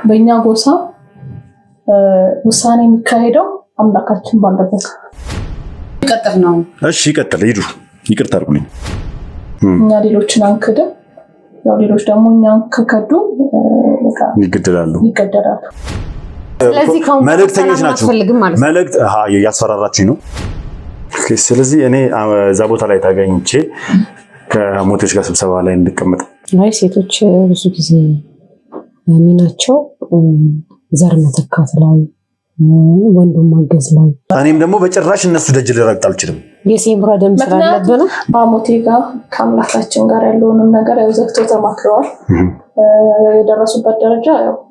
በእኛ ጎሳ ውሳኔ የሚካሄደው አምላካችን ባለበት ይቀጥል ነው። እሺ ይቀጥል ሂዱ። ይቅርታ አድርጉልኝ። እኛ ሌሎችን አንክድም። ያው ሌሎች ደግሞ እኛን ከከዱ ይገደላሉ። ስለዚህ መልእክተኞች ናቸው። መልእክት ያስፈራራችሁኝ ነው። ስለዚህ እኔ እዛ ቦታ ላይ ታገኝቼ ከሞቶች ጋር ስብሰባ ላይ እንድቀመጥ። አይ ሴቶች ብዙ ጊዜ ሚናቸው ዘር መተካት ላይ ወንዱም ማገዝ ላይ እኔም ደግሞ በጭራሽ እነሱ ደጅ ልረግጥ አልችልም። የሴምራ ደም ስላለብን አሞቴ ጋር ከአምላካችን ጋር ያለውን ነገር ያው ዘግተው ተማክረዋል። የደረሱበት ደረጃ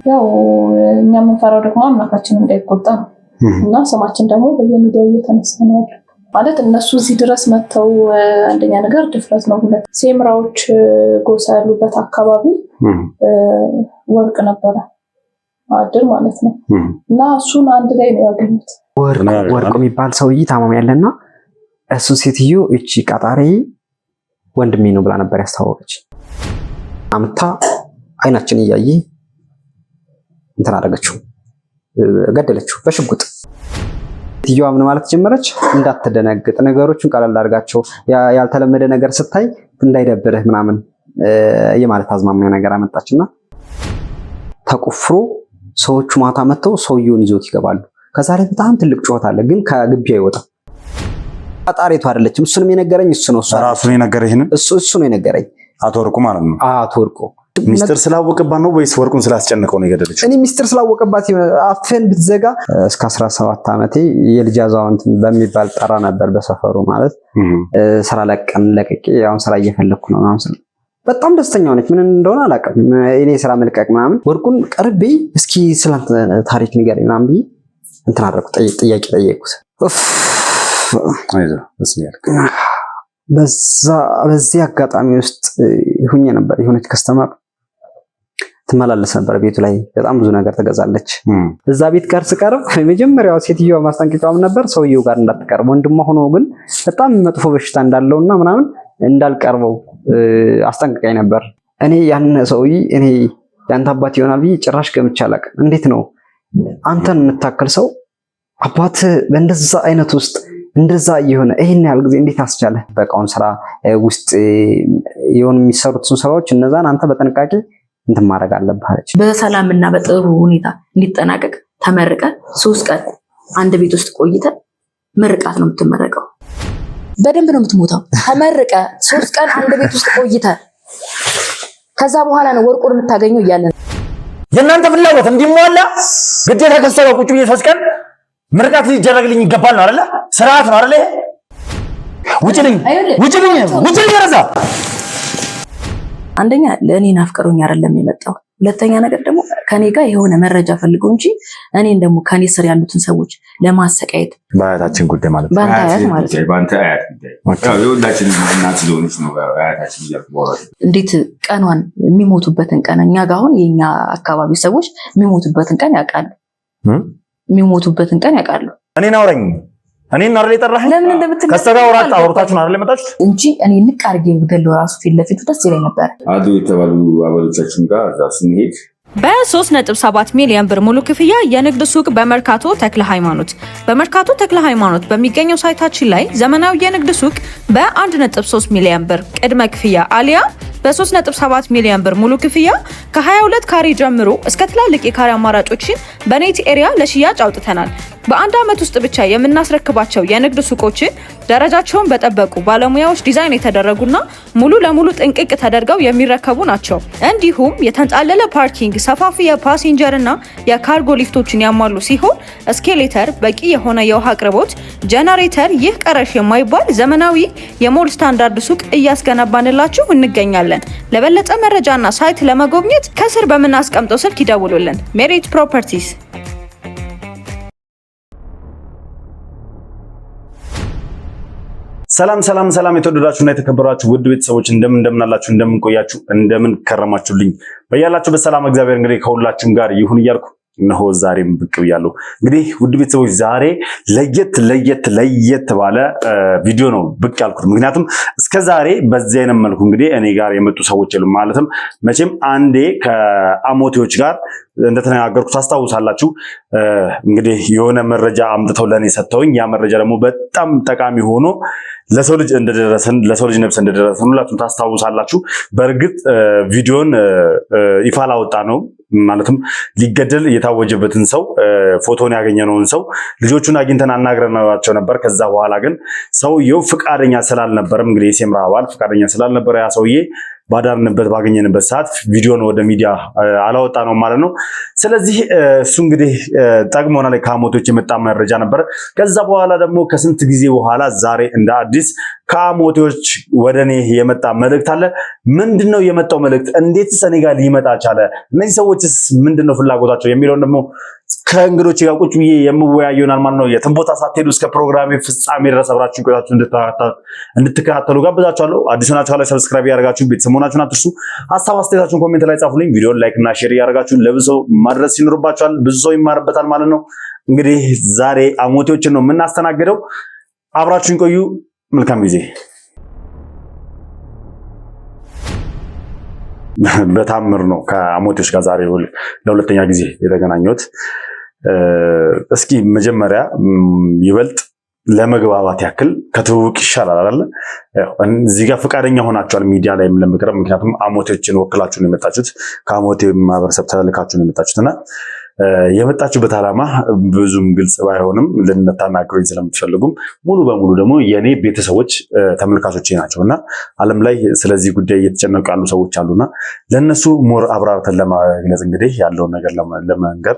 ያው እኛ የምንፈራው ደግሞ አምላካችን እንዳይቆጣ ነው እና ስማችን ደግሞ በየሚዲያው እየተነሳ ነው ማለት እነሱ እዚህ ድረስ መተው አንደኛ ነገር ድፍረት ነው። ሁለት ሴምራዎች ጎሳ ያሉበት አካባቢ ወርቅ ነበረ አድር ማለት ነው እና እሱን አንድ ላይ ነው ያገኙት። ወርቅ የሚባል ሰውዬ ታማሚ ያለና እሱ ሴትዮ እቺ ቀጣሪ ወንድሜ ነው ብላ ነበር ያስተዋወቀች። አምታ አይናችን እያየ እንትን አደረገችው፣ ገደለችው በሽጉጥ። ሴትዮዋ ምን ማለት ጀመረች? እንዳትደነግጥ፣ ነገሮችን ቀለል አድርጋቸው፣ ያልተለመደ ነገር ስታይ እንዳይደብርህ ምናምን የማለት አዝማሚያ ነገር አመጣችና ተቆፍሮ ሰዎቹ ማታ መተው ሰውየውን ይዞት ይገባሉ። ከዛ ላይ በጣም ትልቅ ጩኸት አለ፣ ግን ከግቢ አይወጣም። አጣሪቱ አይደለችም። እሱንም የነገረኝ እሱ ነው። ራሱ ነው የነገረኝ። እሱ ነው የነገረኝ። አቶ ወርቁ ማለት ነው። አቶ ወርቁ ሚስጥር ስላወቀባት ነው ወይስ ወርቁን ስላስጨነቀው ነው የገደለችው? እኔ ሚስጥር ስላወቀባት አፍን ብትዘጋ እስከ 17 ዓመቴ የልጅ አዛውንት በሚባል ጠራ ነበር በሰፈሩ ማለት ስራ ለቅቄ አሁን ስራ እየፈለኩ ነው ማለት በጣም ደስተኛ ሆነች። ምን እንደሆነ አላውቅም። እኔ ስራ መልቀቅ ምናምን ወርቁን ቀርቤ እስኪ ስላንተ ታሪክ ንገረኝ ምናምን ብዬ እንትን አደረኩ። ጥያቄ ጠየቁት። በዚህ አጋጣሚ ውስጥ ሁኜ ነበር። የሆነች ከስተመር ትመላለስ ነበር ቤቱ ላይ በጣም ብዙ ነገር ትገዛለች። እዛ ቤት ጋር ስቀርብ የመጀመሪያው ሴትዮዋ ማስጠንቀቂያውም ነበር ሰውየው ጋር እንዳትቀርብ፣ ወንድሟ ሆኖ ግን በጣም መጥፎ በሽታ እንዳለውና ምናምን እንዳልቀርበው አስጠንቀቀኝ ነበር። እኔ ያን ሰውዬ እኔ ያንተ አባት ይሆናል ብዬ ጭራሽ ገምቼ አላውቅም። እንዴት ነው አንተን የምታከል ሰው አባት በእንደዛ አይነት ውስጥ እንደዛ እየሆነ ይሄን ያህል ጊዜ እንዴት አስቻለ? በቃውን ስራ ውስጥ የሆኑ የሚሰሩትን ስራዎች እነዛን አንተ በጥንቃቄ እንትን ማድረግ አለብህ አለች። በሰላምና በጥሩ ሁኔታ እንዲጠናቀቅ ተመርቀ 3 ቀን አንድ ቤት ውስጥ ቆይተ ምርቃት ነው የምትመረቀው። በደንብ ነው የምትሞታው። ተመርቀ 3 ቀን አንድ ቤት ውስጥ ቆይተ ከዛ በኋላ ነው ወርቁን የምታገኘው እያለን የእናንተ ፍላጎት እንዲሟላ ግዴታ ከሰው ቁጭ ብዬ 3 ቀን ምርቃት ሊደረግልኝ ይገባል ነው አይደለ? ስርዓት ነው አይደለ? ውጭልኝ ረዛ። አንደኛ ለእኔ ናፍቀሮኝ አይደለም የመጣው። ሁለተኛ ነገር ደግሞ ከኔ ጋር የሆነ መረጃ ፈልገው እንጂ እኔን ደግሞ ከኔ ስር ያሉትን ሰዎች ለማሰቃየት በአያታችን ጉዳይ ማለት ነው። በአንተ አያት ጉዳይ የሁላችን እናት ስለሆነች ነው አያታችን እያልኩ እንዴት ቀኗን የሚሞቱበትን ቀን እኛ ጋር አሁን የኛ አካባቢ ሰዎች የሚሞቱበትን ቀን ያውቃሉ። የሚሞቱበትን ቀን ያውቃሉ። እኔን አውራኝ እኔን አርለ የጠራህ ለምን እንደምትል ከስተጋውራት አውርታችሁን አይደል መጣችሁት እንጂ እኔ ንቅ አድርጌ ብገለው ራሱ ፊት ለፊቱ ደስ ይለኝ ነበር። አዱ የተባሉ አባሎቻችን ጋር እዛ ስንሄድ በ3.7 ሚሊዮን ብር ሙሉ ክፍያ የንግድ ሱቅ በመርካቶ ተክለ ሃይማኖት። በመርካቶ ተክለ ሃይማኖት በሚገኘው ሳይታችን ላይ ዘመናዊ የንግድ ሱቅ በ1.3 ሚሊዮን ብር ቅድመ ክፍያ አሊያ በ3.7 ሚሊዮን ብር ሙሉ ክፍያ ከ22 ካሬ ጀምሮ እስከ ትላልቅ የካሬ አማራጮችን በኔት ኤሪያ ለሽያጭ አውጥተናል። በአንድ ዓመት ውስጥ ብቻ የምናስረክባቸው የንግድ ሱቆችን ደረጃቸውን በጠበቁ ባለሙያዎች ዲዛይን የተደረጉና ሙሉ ለሙሉ ጥንቅቅ ተደርገው የሚረከቡ ናቸው። እንዲሁም የተንጣለለ ፓርኪንግ፣ ሰፋፊ የፓሴንጀርና የካርጎ ሊፍቶችን ያሟሉ ሲሆን እስኬሌተር፣ በቂ የሆነ የውሃ አቅርቦት፣ ጄነሬተር፣ ይህ ቀረሽ የማይባል ዘመናዊ የሞል ስታንዳርድ ሱቅ እያስገነባንላችሁ እንገኛለን። ለበለጠ መረጃና ሳይት ለመጎብኘት ከስር በምናስቀምጠው ስልክ ይደውሉልን። ሜሪት ፕሮፐርቲስ። ሰላም የተወደዳችሁና የተከበራችሁ ውድ ቤተሰቦች እንደምናላችሁ፣ እንደምን ቆያችሁ፣ እንደምን ከረማችሁልኝ። በያላችሁበት ሰላም እግዚአብሔር እንግዲህ ከሁላችሁም ጋር ይሁን እያልኩ እነሆ ዛሬም ብቅ ብያለሁ። እንግዲህ ውድ ቤተሰቦች ዛሬ ለየት ባለ ቪዲዮ ነው ብቅ ያልኩት። ምክንያቱም እስከዛሬ በዚህ አይነት መልኩ እንግዲህ እኔ ጋር የመጡ ሰዎች የሉም። ማለትም መቼም አንዴ ከአሞቴዎች ጋር እንደተነጋገርኩ ታስታውሳላችሁ። እንግዲህ የሆነ መረጃ አምጥተው ለኔ ሰጥተውኝ ያ መረጃ ደግሞ በጣም ጠቃሚ ሆኖ ለሰው ልጅ ነፍስ እንደደረሰን ሁላችሁም ታስታውሳላችሁ። በእርግጥ ቪዲዮን ይፋ ላወጣ ነው ማለትም ሊገደል የታወጀበትን ሰው ፎቶን ያገኘነውን ሰው ልጆቹን አግኝተን አናግረናቸው ነበር። ከዛ በኋላ ግን ሰውየው ፍቃደኛ ስላልነበረም እንግዲህ የሴምራ አባል ፍቃደኛ ስላልነበረ ያ ሰውዬ ባገኘንበት ሰዓት ቪዲዮን ወደ ሚዲያ አላወጣ ነው ማለት ነው። ስለዚህ እሱ እንግዲህ ጠቅሞናል። ከአሞቴዎች የመጣ መረጃ ነበር። ከዛ በኋላ ደግሞ ከስንት ጊዜ በኋላ ዛሬ እንደ አዲስ ከአሞቴዎች ወደ እኔ የመጣ መልእክት አለ። ምንድነው የመጣው መልእክት? እንዴትስ እኔ ጋር ሊመጣ ቻለ? እነዚህ ሰዎችስ ምንድነው ፍላጎታቸው የሚለውን ደግሞ ከእንግዶች ጋር ቁጭ ብዬ የምወያየው ይሆናል ማለት ነው። የትም ቦታ ሳትሄዱ እስከ ፕሮግራሜ ፍጻሜ ድረስ አብራችሁ ቆያችሁ እንድትከታተሉ ጋብዛችኋለሁ። አዲስ ናችሁ ላይ ሰብስክራይብ ያደርጋችሁ ቤተሰብ መሆናችሁን አትርሱ። ሀሳብ አስተያየታችሁን ኮሜንት ላይ ጻፉልኝ። ቪዲዮን ላይክ እና ሼር ያደርጋችሁ ለብዙ ሰው ማድረስ ይኖርባችኋል። ብዙ ሰው ይማርበታል ማለት ነው። እንግዲህ ዛሬ አሞቴዎችን ነው የምናስተናግደው። አብራችሁን ቆዩ። መልካም ጊዜ። በታምር ነው ከአሞቴዎች ጋር ዛሬ ለሁለተኛ ጊዜ የተገናኘሁት። እስኪ መጀመሪያ ይበልጥ ለመግባባት ያክል ከትውውቅ ይሻላል አይደል? እዚህ ጋር ፈቃደኛ ሆናችኋል ሚዲያ ላይ ለመቅረብ። ምክንያቱም አሞቴዎችን ወክላችሁ ነው የመጣችሁት፣ ከአሞቴ ማህበረሰብ ተልካችሁ ነው የመጣችሁትና የመጣችሁበት ዓላማ ብዙም ግልጽ ባይሆንም ልንታናገሩኝ ስለምትፈልጉም ሙሉ በሙሉ ደግሞ የኔ ቤተሰቦች ተመልካቾቼ ናቸውና ዓለም ላይ ስለዚህ ጉዳይ እየተጨነቁ ያሉ ሰዎች አሉና ለነሱ ሞር አብራርተን ለማግለጽ እንግዲህ ያለውን ነገር ለመንገር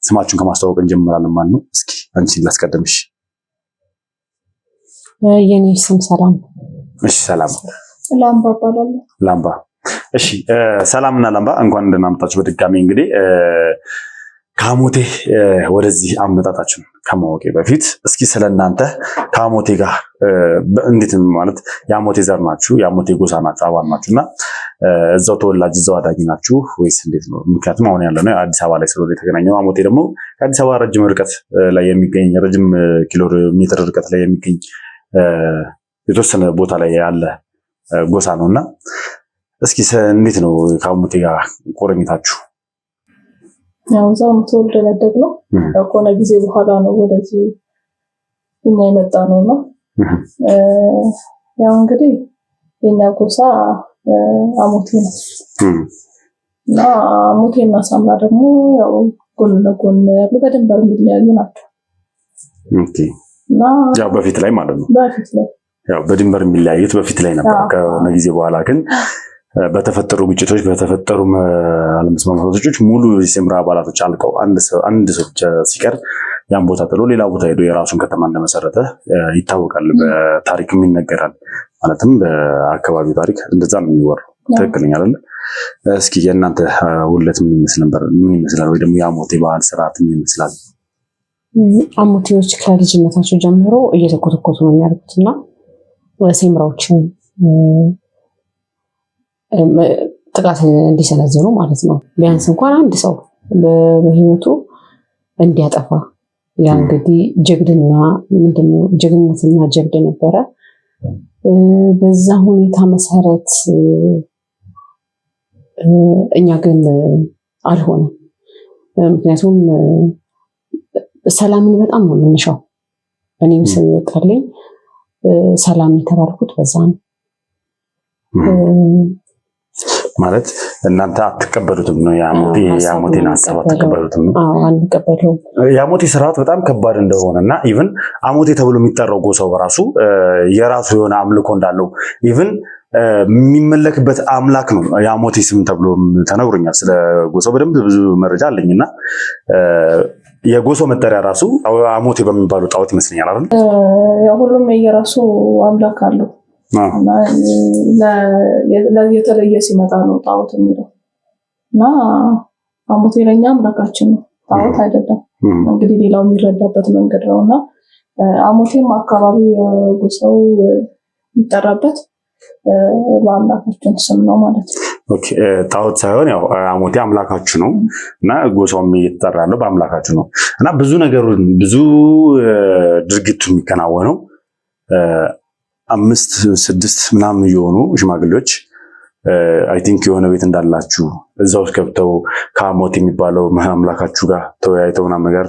ስማችሁን ከማስተዋወቅ እንጀምራለን ማለት ነው። እስኪ አንቺን ላስቀድምሽ። የኔ ስም ሰላም። እሺ ሰላም። ላምባ እባላለሁ። ላምባ። እሺ ሰላምና ላምባ እንኳን እንደናመጣችሁ በድጋሚ። እንግዲህ ከአሞቴ ወደዚህ አመጣጣችሁን ከማወቄ በፊት እስኪ ስለናንተ ከአሞቴ ጋር እንዴት ማለት የአሞቴ ዘር ናችሁ፣ የአሞቴ ጎሳ ናችሁ፣ አባል ናችሁና እዛው ተወላጅ እዛው አዳጊ ናችሁ ወይስ እንዴት ነው? ምክንያቱም አሁን ያለነው አዲስ አበባ ላይ ስለሆነ የተገናኘው አሞቴ ደግሞ ከአዲስ አበባ ረጅም ርቀት ላይ የሚገኝ ረጅም ኪሎ ሜትር ርቀት ላይ የሚገኝ የተወሰነ ቦታ ላይ ያለ ጎሳ ነውና እስኪ እንዴት ነው ከአሞቴ ጋር ቁርኝታችሁ? ያው እዛው ተወልደን ያደግነው ከሆነ ጊዜ በኋላ ነው ወደዚህ እኛ የመጣ ነውና ያው እንግዲህ የኛ ጎሳ አሞቴ ነው እና አሞቴና ሳምራ ደግሞ ያው ጎን ለጎን ያሉ በድንበር የሚለያዩ ናቸው። ኦኬ። እና ያው በፊት ላይ ማለት ነው በፊት ላይ ያው በድንበር የሚለያዩት በፊት ላይ ነበር። ከሆነ ጊዜ በኋላ ግን በተፈጠሩ ግጭቶች በተፈጠሩ አለመስማማቶች ሙሉ የሴምራ አባላቶች አልቀው አንድ ሰው ብቻ ሲቀር ያን ቦታ ጥሎ ሌላ ቦታ ሄዶ የራሱን ከተማ እንደመሰረተ ይታወቃል። በታሪክም ይነገራል። ማለትም በአካባቢው ታሪክ እንደዛ ነው የሚወራው። ትክክለኛ አይደል? እስኪ የእናንተ ውለት ምን ይመስላል? ወይ ደግሞ የአሞቴ ባህል ስርዓት ምን ይመስላል? አሞቴዎች ከልጅነታቸው ጀምሮ እየተኮተኮቱ ነው የሚያደርጉትና ሴምራዎችን ጥቃት እንዲሰነዝሩ ማለት ነው። ቢያንስ እንኳን አንድ ሰው በህይወቱ እንዲያጠፋ ያ እንግዲህ ጀግንነትና ጀብድ ነበረ። በዛ ሁኔታ መሰረት እኛ ግን አልሆነም። ምክንያቱም ሰላምን በጣም ነው የምንሻው። እኔም ስም ይወጣልኝ ሰላም የተባልኩት በዛ ነው። ማለት እናንተ አትቀበሉትም ነው የአሞቴን ሀሳብ አትቀበሉትም ነው? አዎ አንቀበለውም። የአሞቴ ስርዓት በጣም ከባድ እንደሆነና ኢቭን አሞቴ ተብሎ የሚጠራው ጎሳው በራሱ የራሱ የሆነ አምልኮ እንዳለው ኢቭን የሚመለክበት አምላክ ነው የአሞቴ ስም ተብሎ ተነግሮኛል። ስለ ጎሳው በደንብ ብዙ መረጃ አለኝና የጎሳው መጠሪያ ራሱ አሞቴ በሚባሉ ጣዖት ይመስለኛል አይደል? ያው ሁሉም የራሱ አምላክ አለው እና የተለየ ሲመጣ ነው ጣዖት የሚለው እና አሞቴ ለኛ አምላካችን ነው፣ ጣዖት አይደለም። እንግዲህ ሌላው የሚረዳበት መንገድ ነውና አሞቴም አካባቢው ጎሳው የሚጠራበት በአምላካችን ስም ነው ማለት ነው። ኦኬ ጣዖት ሳይሆን ያው አሞቴ አምላካችሁ ነው እና ጎሳውም እየተጠራ ያለው በአምላካችሁ ነው እና ብዙ ነገሩን ብዙ ድርጊቱ የሚከናወነው 5 6 ምናምን የሆኑ ሽማግሌዎች አይ ቲንክ የሆነ ቤት እንዳላችሁ እዛው ገብተው ከአሞቴ የሚባለው አምላካችሁ ጋር ተወያይተው ምናምን ነገር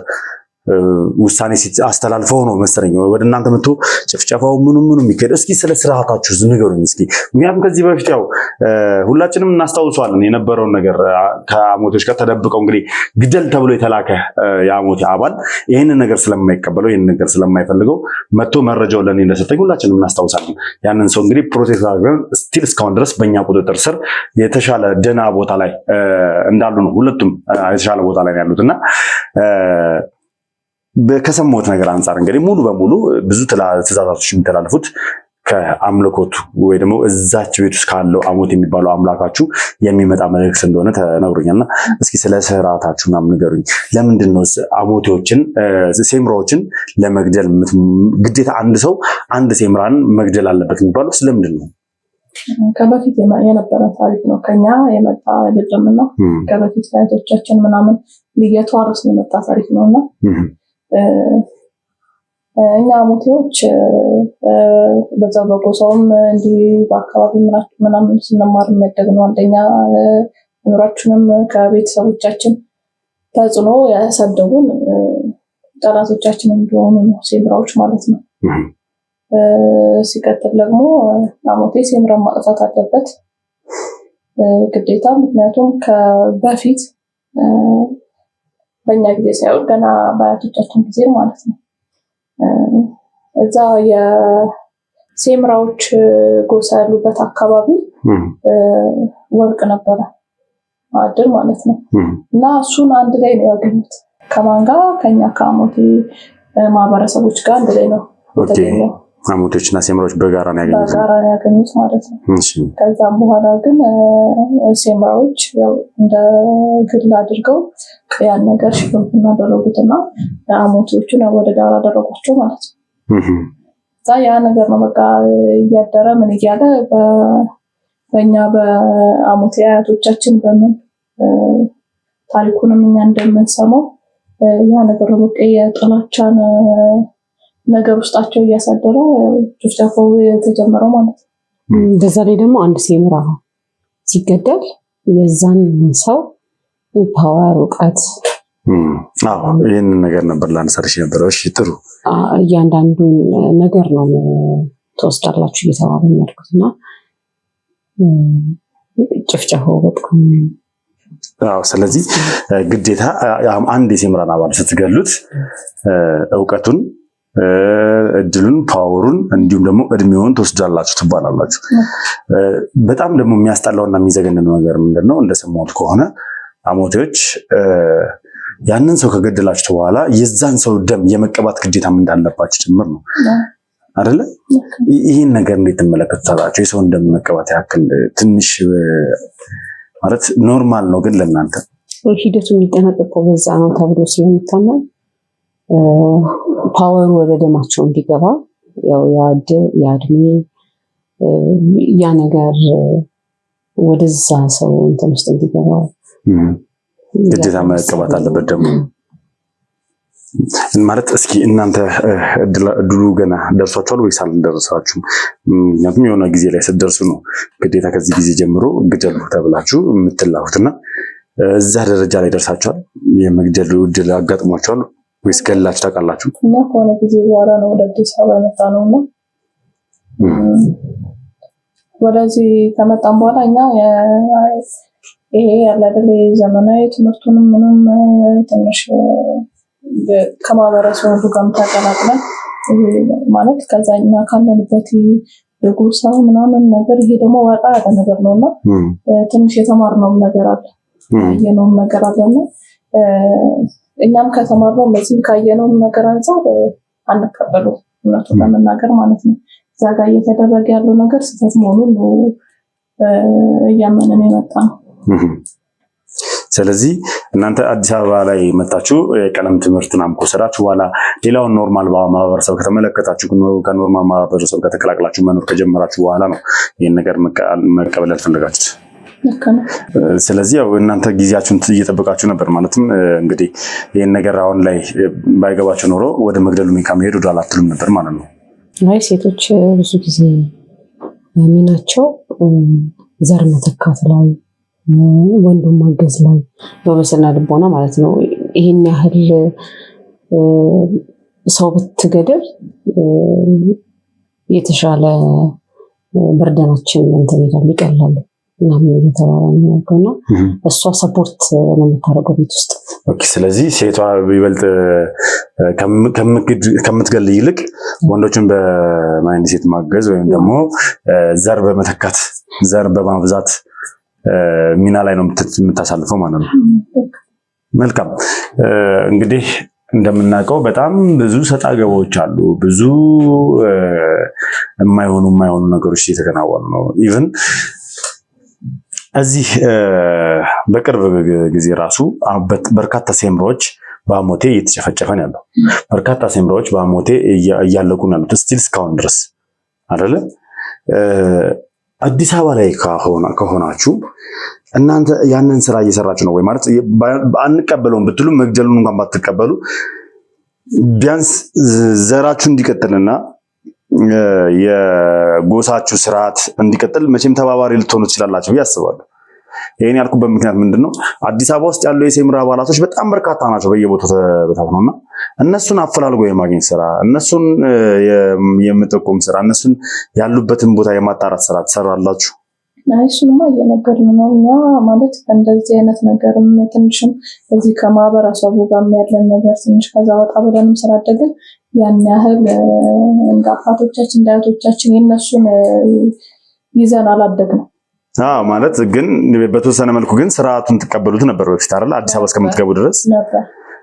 ውሳኔ አስተላልፈው ነው መሰለኝ ወደ እናንተ መጥቶ ጭፍጨፋው ምኑ የሚከደ። እስኪ ስለ ስርዓታችሁ ንገሩኝ እስኪ። ምክንያቱም ከዚህ በፊት ያው ሁላችንም እናስታውሳለን የነበረውን ነገር ከአሞቴዎች ጋር ተደብቀው እንግዲህ ግደል ተብሎ የተላከ የአሞቴ አባል ይህንን ነገር ስለማይቀበለው ይህንን ነገር ስለማይፈልገው መጥቶ መረጃውን ለኔ እንደሰጠኝ ሁላችንም እናስታውሳለን። ያንን ሰው እንግዲህ ፕሮቴክት አድርገን ስቲል እስካሁን ድረስ በእኛ ቁጥጥር ስር የተሻለ ደህና ቦታ ላይ እንዳሉ ነው። ሁለቱም የተሻለ ቦታ ላይ ያሉት እና ከሰማሁት ነገር አንፃር እንግዲህ ሙሉ በሙሉ ብዙ ትእዛዛቶች የሚተላለፉት ከአምልኮቱ ወይ ደግሞ እዛች ቤት ውስጥ ካለው አሞቴ የሚባለው አምላካችሁ የሚመጣ መልእክት እንደሆነ ተነግሮኛልና እስኪ ስለ ስርዓታችሁ ምናምን ንገሩኝ። ለምንድን ነው አሞቴዎችን ሴምራዎችን ለመግደል ግዴታ አንድ ሰው አንድ ሴምራን መግደል አለበት የሚባለው ስለምንድን ነው? ከበፊት የነበረ ታሪክ ነው። ከኛ የመጣ አይደለምና ከበፊት አያቶቻችን ምናምን እየተዋረሰ የመጣ ታሪክ ነውና እኛ አሞቴዎች በዛው በጎሳውም እንዲህ በአካባቢ ምናምን ስንማር የሚያደግነው አንደኛ ኑሯችንም ከቤተሰቦቻችን ተጽዕኖ ያሳደጉን ጠላቶቻችን እንደሆኑ ነው ሴምራዎች ማለት ነው። ሲቀጥል ደግሞ አሞቴ ሴምራን ማጥፋት አለበት ግዴታ። ምክንያቱም ከበፊት በእኛ ጊዜ ሳይሆን ገና በአያቶቻችን ጊዜ ማለት ነው እዛ የሴምራዎች ጎሳ ያሉበት አካባቢ ወርቅ ነበረ ማዕድን ማለት ነው እና እሱን አንድ ላይ ነው ያገኙት። ከማን ጋር? ከኛ ከአሞቴ ማህበረሰቦች ጋር አንድ ላይ ነው የተገኘው። አሞቴዎችና ሴምራዎች በጋራ ነው ያገኙት ማለት ነው። ከዛም በኋላ ግን ሴምራዎች ያው እንደ ግል አድርገው ያን ነገር ሽፍን እናደረጉትና አሞቴዎቹን ወደ ዳር አደረጓቸው ማለት ነው። ያ ነገር ነው በቃ እያደረ ምን እያለ በእኛ በአሞቴ አያቶቻችን በምን ታሪኩንም እኛ እንደምንሰማው ያ ነገር ነው በቃ የጥላቻን ነገር ውስጣቸው እያሳደረ ጭፍጨፋው የተጀመረው ማለት ነው። በዛ ላይ ደግሞ አንድ ሴምራ ሲገደል የዛን ሰው ፓወር እውቀት ይህንን ነገር ነበር ላነሳልሽ ነበረ። እሺ ጥሩ። እያንዳንዱን ነገር ነው ተወስዳላችሁ እየተባለ የሚያድጉትና ጭፍጨፋው በጣም ስለዚህ ግዴታ አንድ የሴምራን አባል ስትገሉት እውቀቱን እድሉን ፓወሩን እንዲሁም ደግሞ እድሜውን ተወስዳላችሁ ትባላላችሁ። በጣም ደግሞ የሚያስጠላውና የሚዘገንነው ነገር ምንድነው? እንደሰማሁት ከሆነ አሞቴዎች ያንን ሰው ከገደላችሁ በኋላ የዛን ሰው ደም የመቀባት ግዴታም እንዳለባችሁ ጭምር ነው አይደለ? ይህን ነገር እንዴት ትመለከቱታላችሁ? የሰውን ደም መቀባት ያክል ትንሽ ማለት ኖርማል ነው፣ ግን ለእናንተ ሂደቱ የሚጠናቀቀው በዛ ነው ተብሎ ስለሚታመን ፓወሩ ወደ ደማቸው እንዲገባ ያው የእድሜ ያ ነገር ወደዛ ሰው እንትን ውስጥ እንዲገባ ግዴታ መቀባት አለበት ደግሞ ማለት። እስኪ እናንተ እድሉ ገና ደርሷችኋል ወይስ አልደረሳችሁም? ምክንያቱም የሆነ ጊዜ ላይ ስትደርሱ ነው ግዴታ ከዚህ ጊዜ ጀምሮ ግደሉ ተብላችሁ የምትላኩትና እዛ ደረጃ ላይ ደርሳችኋል? የመግደሉ እድል አጋጥሟችኋል ወይስ ገላችሁ ታውቃላችሁ? እና ከሆነ ጊዜ በኋላ ነው ወደ አዲስ አበባ የመጣ ነውና ወደዚህ ከመጣን በኋላ እኛ ይሄ ያለ አይደል ዘመናዊ ትምህርቱንም ምንም ትንሽ ከማህበረሰቡ ጋር ተቀላቅለን ማለት ከዛኛ ካለንበት የጎሳ ምናምን ነገር ይሄ ደግሞ ወጣ ያለ ነገር ነውና ትንሽ የተማርነውም ነገር አለ ያየነውም ነገር አለና እኛም ከተማርነው በዚህ ካየነውም ነገር አንፃር አንቀበለው እውነቱን ለመናገር ማለት ነው። እዛ ጋር እየተደረገ ያለው ነገር ስህተት መሆኑን ነው እያመንን የመጣ ነው። ስለዚህ እናንተ አዲስ አበባ ላይ መጣችሁ የቀለም ትምህርት ናም ከሰራችሁ በኋላ ሌላውን ኖርማል ማህበረሰብ ከተመለከታችሁ ከኖርማል ማህበረሰብ ጋር ተቀላቅላችሁ መኖር ከጀመራችሁ በኋላ ነው ይሄን ነገር መቀበል ያልፈለጋችሁት? ስለዚህ ያው እናንተ ጊዜያችሁን እየጠበቃችሁ ነበር ማለትም እንግዲህ ይሄን ነገር አሁን ላይ ባይገባችሁ ኖሮ ወደ መግደሉ ከመሄድ ወደ አላትሉም ነበር ማለት ነው። አይ ሴቶች ብዙ ጊዜ ሚናቸው ዘር መተካት ላይ ወንዱን ማገዝ ላይ በመሰልና ልቦና ማለት ነው። ይሄን ያህል ሰው ብትገደል የተሻለ በርደናችን እንትን ይላል ይቀላል ምናምን እየተባለ ነው ያለውና እሷ ሰፖርት ነው የምታደርገው ቤት ውስጥ። ኦኬ። ስለዚህ ሴቷ ቢበልጥ ከምትገል ይልቅ ወንዶችን በማይንድሴት ማገዝ ወይም ደግሞ ዘር በመተካት ዘር በማብዛት ሚና ላይ ነው የምታሳልፈው ማለት ነው። መልካም እንግዲህ እንደምናውቀው በጣም ብዙ ሰጣ ገባዎች አሉ። ብዙ የማይሆኑ ነገሮች እየተከናወኑ ነው። ኢቭን እዚህ በቅርብ ጊዜ ራሱ በርካታ ሴምሮች በአሞቴ እየተጨፈጨፈ ነው ያለው። በርካታ ሴምሮች በአሞቴ እያለቁ ነው ያሉት ስቲል እስካሁን ድረስ አይደለ? አዲስ አበባ ላይ ከሆናችሁ እናንተ ያንን ስራ እየሰራችሁ ነው ወይ? ማለት አንቀበለውም ብትሉ መግደሉን እንኳን ባትቀበሉ ቢያንስ ዘራችሁ እንዲቀጥልና የጎሳችሁ ስርዓት እንዲቀጥል መቼም ተባባሪ ልትሆኑ ትችላላችሁ ብዬ አስባለሁ። ይሄን ያልኩበት ምክንያት ምንድነው? አዲስ አበባ ውስጥ ያሉ የሴምራ አባላቶች በጣም በርካታ ናቸው በየቦታው ተበታትነውና እነሱን አፈላልጎ የማግኘት ስራ፣ እነሱን የመጠቆም ስራ፣ እነሱን ያሉበትን ቦታ የማጣራት ስራ ትሰራላችሁ? እሱንማ እየነገርን ነው እኛ ማለት ከእንደዚህ አይነት ነገርም ትንሽም እዚህ ከማህበረሰቡ ጋር ያለን ነገር ትንሽ ከዛ ወጣ ብለንም ስላደግን ያን ያህል እንደ አባቶቻችን እንደ አያቶቻችን የነሱን ይዘን አላደግንም። ማለት ግን በተወሰነ መልኩ ግን ስርዓቱን ትቀበሉት ነበር በፊት አይደል? አዲስ አበባ እስከምትገቡ ድረስ ነበር።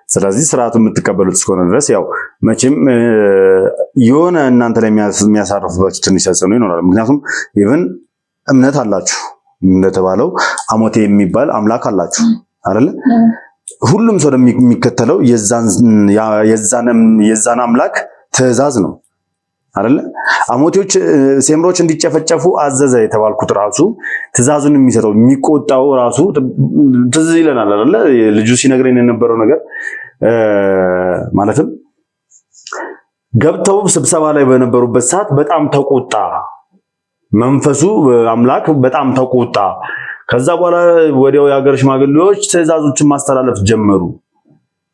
ስለዚህ ስርዓቱን የምትቀበሉት እስከሆነ ድረስ ያው መቼም የሆነ እናንተ ላይ የሚያሳርፍባችሁ ትንሽ ተጽዕኖ ይኖራል። ምክንያቱም ኢቭን እምነት አላችሁ እንደተባለው አሞቴ የሚባል አምላክ አላችሁ አይደል? ሁሉም ሰው የሚከተለው የዛን አምላክ ትእዛዝ ነው አይደል? አሞቴዎች ሴምሮች እንዲጨፈጨፉ አዘዘ የተባልኩት ራሱ ትእዛዙን የሚሰጠው የሚቆጣው ራሱ ትዝ ይለናል አይደል? ልጁ ሲነግረኝ የነበረው ነገር ማለትም ገብተው ስብሰባ ላይ በነበሩበት ሰዓት በጣም ተቆጣ። መንፈሱ አምላክ በጣም ተቆጣ። ከዛ በኋላ ወዲያው የሀገር ሽማግሌዎች ትእዛዞችን ማስተላለፍ ጀመሩ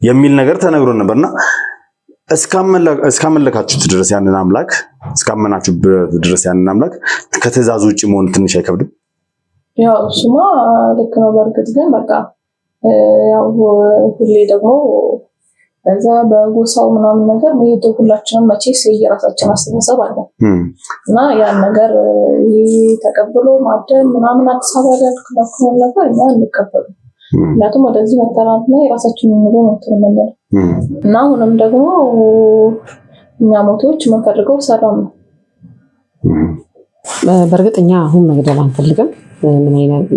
የሚል ነገር ተነግሮ ነበርና እስካመለካችሁት ድረስ ያንን አምላክ እስካመናችሁበት ድረስ ያንን አምላክ ከትእዛዙ ውጭ መሆን ትንሽ አይከብድም? ያው እሱማ ልክ ነው። በእርግጥ ግን በቃ ያው ሁሌ ደግሞ በዛ በጎሳው ምናምን ነገር መሄድ ሁላችንም መቼስ የራሳችን አስተሳሰብ አለ እና ያን ነገር ተቀብሎ ማደን ምናምን አዲስ አበባ ላይ ያልኩት ነገር እኛ እንቀበሉ። ምክንያቱም ወደዚህ መተራትና የራሳችንን ኑሮ ነው ተመለለ እና አሁንም ደግሞ እኛ ሞቶች የምንፈልገው ሰላም ነው። በእርግጥ እኛ አሁን መግደል አንፈልግም።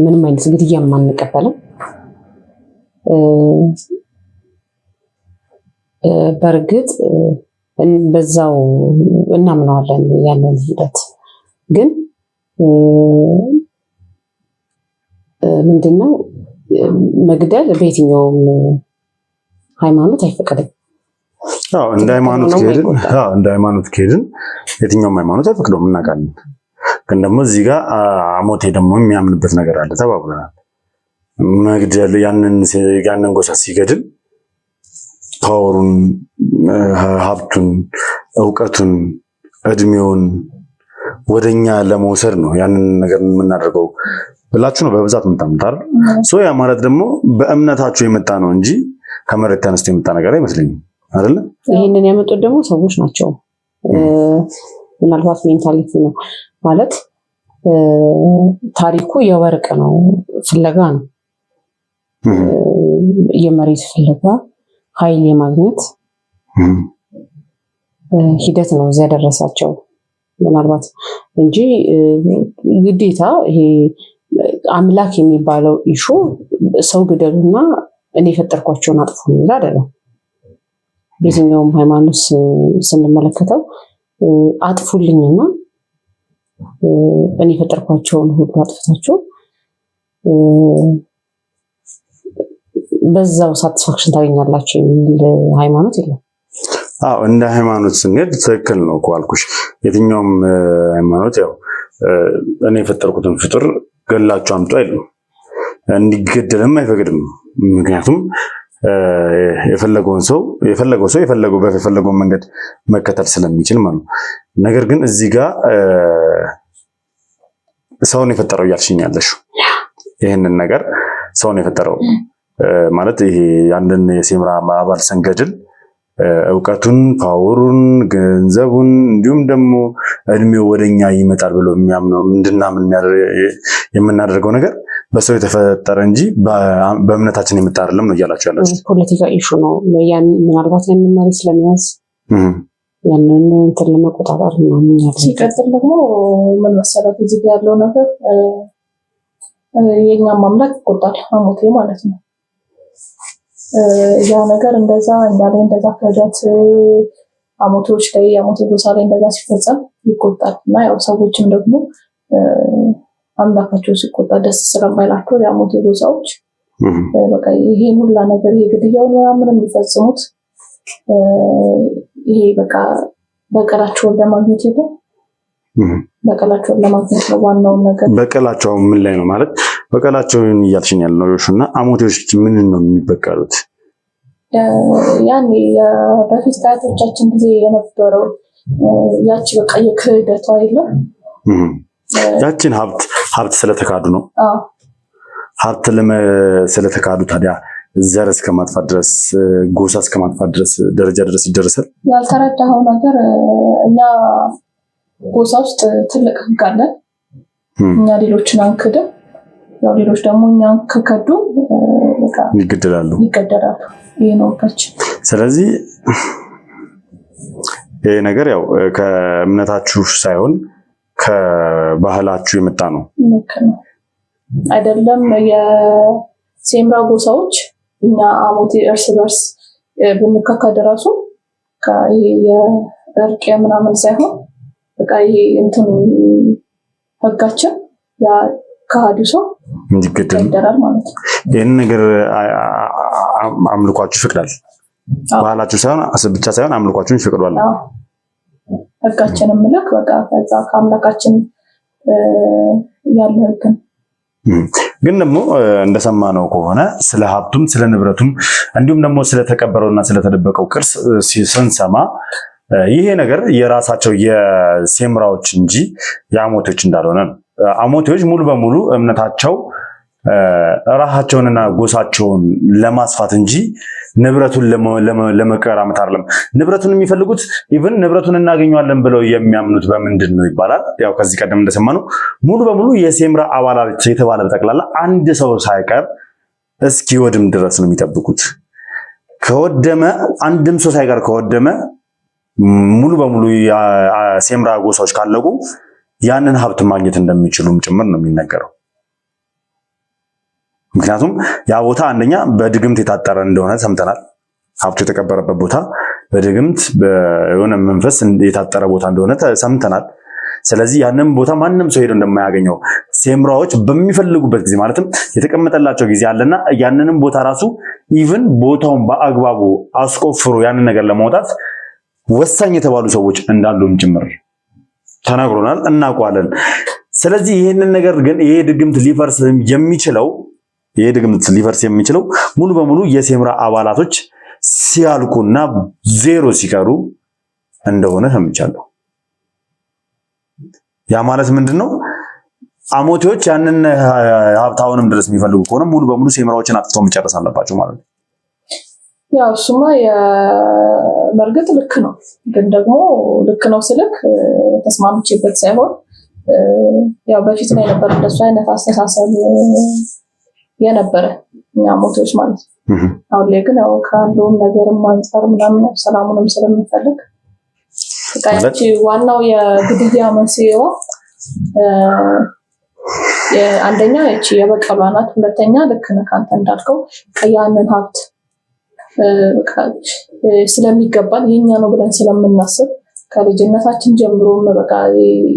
ምንም አይነት ግድያ አንቀበልም። በእርግጥ በዛው እናምነዋለን ያለን ሂደት ግን ምንድነው መግደል በየትኛውም ሃይማኖት አይፈቀድም። እንደ ሃይማኖት ከሄድን የትኛውም ሃይማኖት አይፈቅደውም እናውቃለን። ግን ደግሞ እዚህ ጋር አሞቴ ደግሞ የሚያምንበት ነገር አለ ተባብለናል። መግደል ያንን ጎሳ ሲገድል ፓወሩን፣ ሀብቱን፣ እውቀቱን፣ እድሜውን ወደኛ ለመውሰድ ነው ያንን ነገር የምናደርገው ብላችሁ ነው በብዛት የምታምታር። ያ ማለት ደግሞ በእምነታችሁ የመጣ ነው እንጂ ከመሬት ተነስቶ የመጣ ነገር አይመስለኝም አይደለ? ይሄንን ያመጡት ደግሞ ሰዎች ናቸው። ምናልባት ሜንታሊቲ ነው ማለት ታሪኩ የወርቅ ነው ፍለጋ ነው። የመሬት ፍለጋ ኃይል የማግኘት ሂደት ነው እዚያ ደረሳቸው ምናልባት እንጂ ግዴታ ይሄ አምላክ የሚባለው ኢሹ ሰው ግደሉና እኔ የፈጠርኳቸውን አጥፉ የሚል አይደለም። በየትኛውም ሃይማኖት ስንመለከተው አጥፉልኝና እኔ የፈጠርኳቸውን ሁሉ አጥፍታቸው በዛው ሳቲስፋክሽን ታገኛላችሁ የሚል ሃይማኖት የለም። አዎ እንደ ሃይማኖት ስንሄድ ትክክል ነው እኮ አልኩሽ። የትኛውም ሃይማኖት ያው እኔ የፈጠርኩትን ፍጡር ገላችሁ አምጡ አይልም፣ እንዲገደልም አይፈቅድም። ምክንያቱም የፈለገው ሰው በፈለገው መንገድ መከተል ስለሚችል ማለት ነው። ነገር ግን እዚህ ጋር ሰውን የፈጠረው እያልሽኝ ያለሽው ይህንን ነገር ሰውን የፈጠረው ማለት ይሄ አንድን የሴምራ አባል ስንገድል እውቀቱን፣ ፓወሩን፣ ገንዘቡን እንዲሁም ደግሞ እድሜው ወደኛ ይመጣል ብሎ የሚያምነው እንድናምን የምናደርገው ነገር በሰው የተፈጠረ እንጂ በእምነታችን የመጣ አይደለም ነው እያላችሁ ያላችሁ። ፖለቲካ ኢሹ ነው። ምናልባት ያንን መሪ ስለሚያዝ ያንን እንትን ለመቆጣጠር ነው። ሲቀጥል ደግሞ ምን መሰረት እዚህ ጋር ያለው ነገር የኛም አምላክ ይቆጣል፣ አሞቴ ማለት ነው። ያ ነገር እንደዛ እኛ ላይ እንደዛ ክህደት አሞቴዎች ላይ አሞቴ ጎሳ ላይ እንደዛ ሲፈጸም ይቆጣል እና ያው ሰዎችም ደግሞ አምላካቸው ሲቆጣ ደስ ስለማይላቸው የአሞቴ ጎሳዎች በቃ ይሄን ሁላ ነገር የግድያውን ምናምን የሚፈጽሙት ይሄ በቃ በቀላቸውን ለማግኘት ነው። በቀላቸውን ለማግኘት ነው ዋናው ነገር። በቀላቸው ምን ላይ ነው ማለት በቀላቸውን እያልሽኝ ያለው እና አሞቴዎች ምን ነው የሚበቀሉት? ያኔ በፊት ከአያቶቻችን ጊዜ የነበረው ያቺ በቃ የክህደቷ የለም ያቺን ሀብት ስለተካዱ ነው። ሀብት ስለተካዱ ታዲያ ዘር እስከ ማጥፋት ድረስ ጎሳ እስከ ማጥፋት ድረስ ደረጃ ድረስ ይደርሳል። ያልተረዳኸው ነገር እኛ ጎሳ ውስጥ ትልቅ ህግ አለ። እኛ ሌሎችን አንክድም። ያው ሌሎች ደግሞ እኛን ከከዱ ይገደላሉ። ይሄ ነው ከች። ስለዚህ ይሄ ነገር ያው ከእምነታችሁ ሳይሆን ከባህላችሁ የመጣ ነው። ልክ ነው አይደለም? የሴምራ ጎሳዎች እኛ አሞቴ እርስ በርስ ብንካካድ ራሱ ይሄ የእርቅ ምናምን ሳይሆን በቃ ይሄ እንትኑ ህጋችን ያ ከሃዲ ሰው ይገደላል ማለት ነው። ይህን ነገር አምልኳችሁ ይፈቅዳል። ባህላችሁ ሳይሆን ብቻ ሳይሆን አምልኳችሁን ይፈቅዳል። ህጋችንን ምልክ በቃ ከዛ ከአምላካችን ያለ ህግ ግን ደግሞ እንደሰማነው ከሆነ ስለ ሀብቱም ስለ ንብረቱም እንዲሁም ደግሞ ስለተቀበረውና ስለተደበቀው ቅርስ ስንሰማ ይሄ ነገር የራሳቸው የሴምራዎች እንጂ የአሞቴዎች እንዳልሆነ ነው። አሞቴዎች ሙሉ በሙሉ እምነታቸው ራሳቸውንና ጎሳቸውን ለማስፋት እንጂ ንብረቱን ለመቀራመት አይደለም። ንብረቱን የሚፈልጉት ኢቭን ንብረቱን እናገኘዋለን ብለው የሚያምኑት በምንድን ነው ይባላል። ያው ከዚህ ቀደም እንደሰማነው ሙሉ በሙሉ የሴምራ አባላት የተባለ በጠቅላላ አንድ ሰው ሳይቀር እስኪወድም ድረስ ነው የሚጠብቁት። ከወደመ አንድም ሰው ሳይቀር ከወደመ ሙሉ በሙሉ የሴምራ ጎሳዎች ካለቁ ያንን ሀብት ማግኘት እንደሚችሉም ጭምር ነው የሚነገረው። ምክንያቱም ያ ቦታ አንደኛ በድግምት የታጠረ እንደሆነ ሰምተናል። ሀብቱ የተቀበረበት ቦታ በድግምት በሆነ መንፈስ የታጠረ ቦታ እንደሆነ ሰምተናል። ስለዚህ ያንን ቦታ ማንም ሰው ሄዶ እንደማያገኘው ሴምራዎች በሚፈልጉበት ጊዜ ማለትም የተቀመጠላቸው ጊዜ አለና ያንንም ቦታ ራሱ ኢቭን ቦታውን በአግባቡ አስቆፍሮ ያንን ነገር ለማውጣት ወሳኝ የተባሉ ሰዎች እንዳሉም ጭምር ተናግሮናል፣ እናውቀዋለን። ስለዚህ ይህንን ነገር ግን ይሄ ድግምት ሊፈርስ የሚችለው ሙሉ በሙሉ የሴምራ አባላቶች ሲያልቁና ዜሮ ሲቀሩ እንደሆነ ሰምቻለሁ። ያ ማለት ምንድነው? አሞቴዎች ያንን ሀብታውንም ድረስ የሚፈልጉ ከሆነ ሙሉ በሙሉ ሴምራዎችን አጥፍተው መጨረስ አለባቸው ማለት ነው። ያው እሱማ በእርግጥ ልክ ነው። ግን ደግሞ ልክ ነው ስልክ ተስማምቼበት ሳይሆን ያው በፊት ላይ ነበር እንደሱ አይነት አስተሳሰብ የነበረ እኛ አሞቴዎች ማለት ነው። አሁን ላይ ግን ያው ካለውም ነገርም አንፃር ምናምን ሰላሙንም ስለምንፈልግ ያቺ ዋናው የግድያ መንስኤዋ አንደኛ እቺ የበቀሏ ናት። ሁለተኛ ልክ ነህ አንተ እንዳልከው ያንን ሀብት ስለሚገባን የኛ ነው ብለን ስለምናስብ ከልጅነታችን ጀምሮ በቃ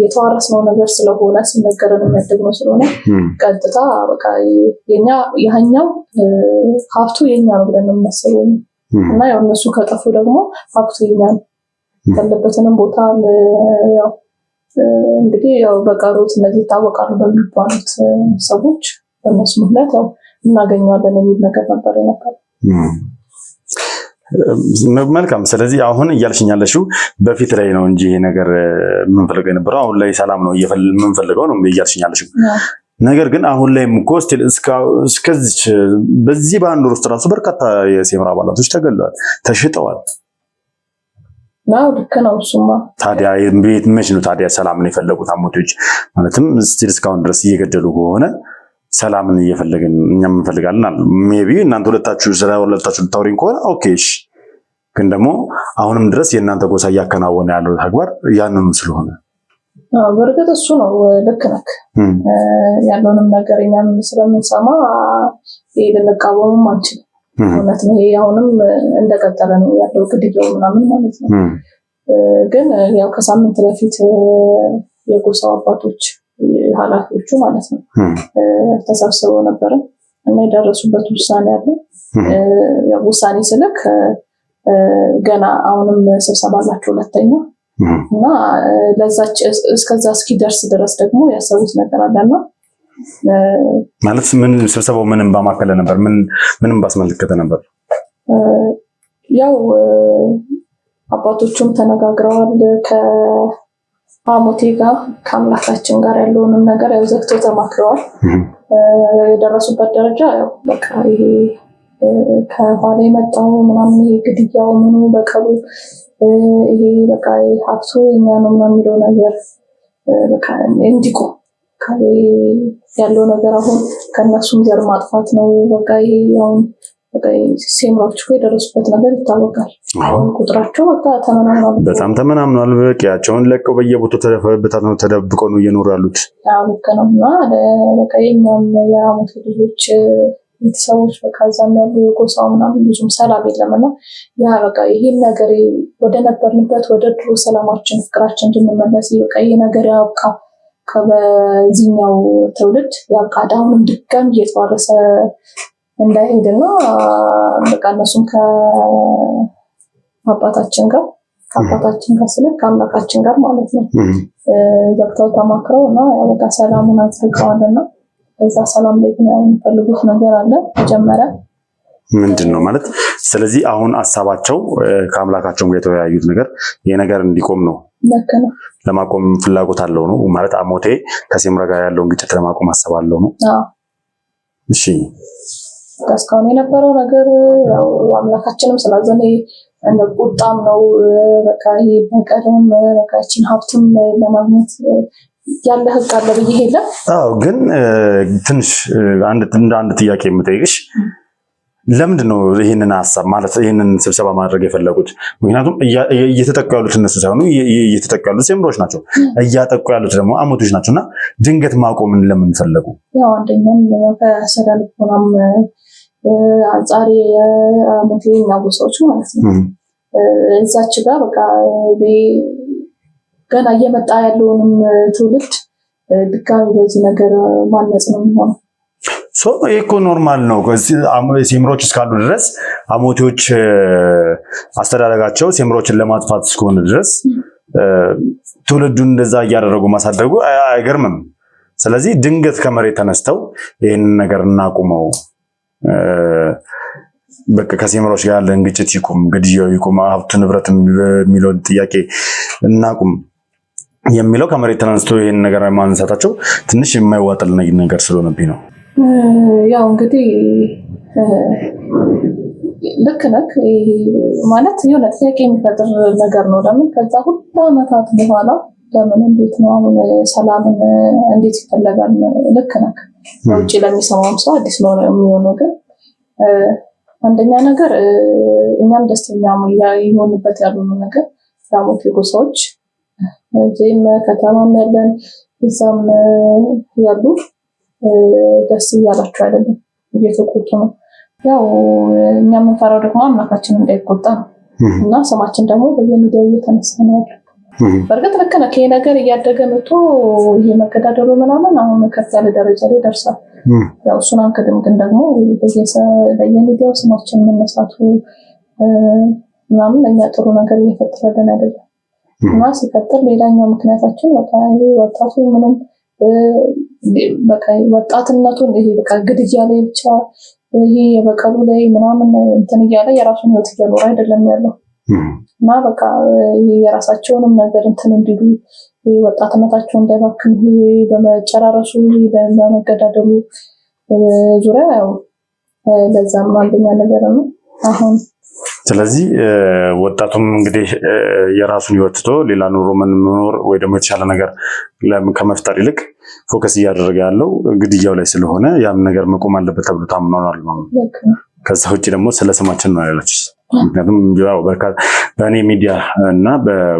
የተዋረስነው ነገር ስለሆነ ሲነገረን የሚያደግነው ስለሆነ ቀጥታ በቃ የኛ ያኛው ሀብቱ የኛ ነው ብለን ነው የምናስበው እና ያው እነሱ ከጠፉ ደግሞ ሀብቱ የኛ ነው ያለበትንም ቦታ ያው እንግዲህ ያው በቀሩት እነዚህ ይታወቃሉ በሚባሉት ሰዎች በእነሱ ምክንያት ያው እናገኘዋለን የሚል ነገር ነበር የነበረው። መልካም። ስለዚህ አሁን እያልሽኝ ያለሽው በፊት ላይ ነው እንጂ ይሄ ነገር የምንፈልገው የነበረው አሁን ላይ ሰላም ነው የምንፈልገው ነው እያልሽኝ ያለሽው። ነገር ግን አሁን ላይም እኮ ስቲል እስከዚህ በዚህ በአንድ ወር ውስጥ ራሱ በርካታ የሴምራ አባላቶች ተገለዋል፣ ተሽጠዋል። ናው ልክ ነው እሱማ። ታዲያ መች ነው ታዲያ ሰላምን የፈለጉት አሞቶች? ማለትም ስቲል እስካሁን ድረስ እየገደሉ ከሆነ ሰላምን እየፈለግን እኛም እንፈልጋለን። ሜቢ እናንተ ሁለታችሁ ልታወሪኝ ከሆነ ኦኬ እሺ። ግን ደግሞ አሁንም ድረስ የእናንተ ጎሳ እያከናወነ ያለው ተግባር ያንኑ ስለሆነ በእርግጥ እሱ ነው ልክ ነክ ያለውንም ነገር እኛም ስለምንሰማ ይሄ ልንቃወምም አንችልም። እውነት ነው። ይሄ አሁንም እንደቀጠለ ነው ያለው ግድያው ምናምን ማለት ነው። ግን ያው ከሳምንት በፊት የጎሳው አባቶች ኃላፊዎቹ ማለት ነው ተሰብስበው ነበር እና የደረሱበት ውሳኔ አለ። ያው ውሳኔ ስልክ ገና አሁንም ስብሰባ አላቸው ሁለተኛ እና ለዛች እስከዛ እስኪደርስ ድረስ ደግሞ ያሰቡት ነገር አለና ማለት ምን ስብሰባው ምንም ባማከለ ነበር? ምንም ባስመለከተ ነበር? ያው አባቶቹም ተነጋግረዋል ከአሞቴ ጋር ከአምላካችን ጋር ያለውን ነገር ያው ዘግተው ተማክረዋል። የደረሱበት ደረጃ ያው በቃ ይሄ ከኋላ የመጣው ምናምን ይሄ ግድያው ምኑ በቀሉ ይሄ በቃ ሀብቱ የኛ ነው ምናምን የሚለው ነገር በቃ እንዲቆም ያለው ነገር አሁን ከነሱም ዘር ማጥፋት ነው። በቃ ይሄ አሁን በቃ ሴምራዎች እኮ የደረሱበት ነገር ይታወቃል። አሁን ቁጥራቸው በቃ ተመናምኗል፣ በጣም ተመናምኗል። በቂያቸውን ለቀው በየቦታው ተደብቀው ነው እየኖሩ ያሉት። አዎ ልክ ነው። እና በቃ የኛም የአሞቴ ልጆች ቤተሰቦች በቃ እዛም ያሉ የጎሳው ምናምን ብዙም ሰላም የለምና ያ በቃ ይሄን ነገር ወደ ነበርንበት ወደ ድሮ ሰላማችን ፍቅራችን እንድንመለስ በቃ ይሄ ነገር ያብቃ ከበዚህኛው ትውልድ ያብቃ አሁንም ድጋሚ እየተዋረሰ እንዳይሄድና በቃ እነሱም ከአባታችን ጋር ስለ ከአምላካችን ጋር ማለት ነው ዘግተው ተማክረው እና በቃ ሰላሙን አጽድቀዋልና እዛ ሰላም ላይ ነው የሚፈልጉት ነገር አለ መጀመሪያ ምንድን ነው ማለት። ስለዚህ አሁን ሐሳባቸው ከአምላካቸው ጋር የተወያዩት ነገር ይሄ ነገር እንዲቆም ነው። ልክ ነው። ለማቆም ፍላጎት አለው ነው ማለት አሞቴ ከሴምራ ጋር ያለውን ግጭት ለማቆም ሐሳብ አለው ነው። እሺ እስካሁን የነበረው ነገር ያው አምላካችንም ስላዘነ እንደ ቁጣም ነው በቃ ይሄ በቀደም በቃችን ሀብትም ለማግኘት ያለ ህግ አለ ብዬ ሄለ። አዎ ግን ትንሽ አንድ ጥያቄ የምጠይቅሽ ለምንድን ነው ይሄንን ሐሳብ ማለት ይሄንን ስብሰባ ማድረግ የፈለጉት? ምክንያቱም እየተጠቁ ያሉት እነሱ ሳይሆኑ እየተጠቁ ያሉት ሴምሮች ናቸው፣ እያጠቁ ያሉት ደግሞ አሞቶች ናቸውና ድንገት ማቆምን ለምን ፈለጉ? ያው አንደኛም ከሰዳልፎናም አንጻር የአሞቴ ጎሳዎች ማለት ነው እዛች ጋር በቃ ገና እየመጣ ያለውንም ትውልድ ድጋሚ በዚህ ነገር ማነጽ ነው የሚሆነው። እኮ ኖርማል ነው። ሴምሮች እስካሉ ድረስ አሞቴዎች አስተዳደጋቸው ሴምሮችን ለማጥፋት እስከሆነ ድረስ ትውልዱን እንደዛ እያደረጉ ማሳደጉ አይገርምም። ስለዚህ ድንገት ከመሬት ተነስተው ይህንን ነገር እናቁመው፣ በቃ ከሴምሮች ጋር ያለን ግጭት ይቁም፣ ግድያው ይቁም፣ ሀብት ንብረት የሚለውን ጥያቄ እናቁም የሚለው ከመሬት ተነስቶ ይህን ነገር ማንሳታቸው ትንሽ የማይዋጥል ነገር ስለሆነብኝ ነው። ያው እንግዲህ ልክ ነክ ማለት የሆነ ጥያቄ የሚፈጥር ነገር ነው። ለምን ከዛ ሁሉ ዓመታት በኋላ ለምን እንዴት ነው አሁን ሰላምን እንዴት ይፈለጋል? ልክ ነክ ውጭ ለሚሰማውም ሰው አዲስ ነው የሚሆነው። ግን አንደኛ ነገር እኛም ደስተኛ ይሆንበት ያሉን ነገር የአሞቴ ጎሳዎች እዚህም ከተማም ያለን እዛም ያሉ ደስ እያላቸው አይደለም፣ እየተቆጡ ነው። ያው እኛ የምንፈራው ደግሞ አምላካችን እንዳይቆጣ ነው እና ስማችን ደግሞ በየሚዲያው እየተነሳ ነው ያለው በእርግጥ ልክ ነህ። ይሄ ነገር እያደገ መጥቶ ይሄ መገዳደሉ ምናምን አሁን ከፍ ያለ ደረጃ ላይ ደርሷል። ያው እሱን አንክድም፣ ግን ደግሞ በየሚዲያው ስማችን መነሳቱ ምናምን ለእኛ ጥሩ ነገር እየፈጠረልን አይደለም። እና ሲቀጥል ሌላኛው ምክንያታችን በቃ ወጣቱ ምንም በቃ ወጣትነቱን ይሄ በቃ ግድያ ላይ ብቻ ይሄ የበቀሉ ላይ ምናምን እንትን እያለ የራሱን ህይወት እየኖረ አይደለም ያለው እና በቃ የራሳቸውንም ነገር እንትን እንዲሉ ወጣትነታቸው እንዳይባክን በመጨራረሱ በመገዳደሉ ዙሪያ ያው ለዛም አንደኛ ነገር ነው አሁን። ስለዚህ ወጣቱም እንግዲህ የራሱን ህይወት ትቶ ሌላ ኑሮ መኖር ወይ ደግሞ የተሻለ ነገር ከመፍጠር ይልቅ ፎከስ እያደረገ ያለው ግድያው ላይ ስለሆነ ያም ነገር መቆም አለበት ተብሎ ታምኗል ማለት ነው። ከዛ ውጭ ደግሞ ስለ ስማችን ነው ያለች። ምክንያቱም ያው በእኔ ሚዲያ እና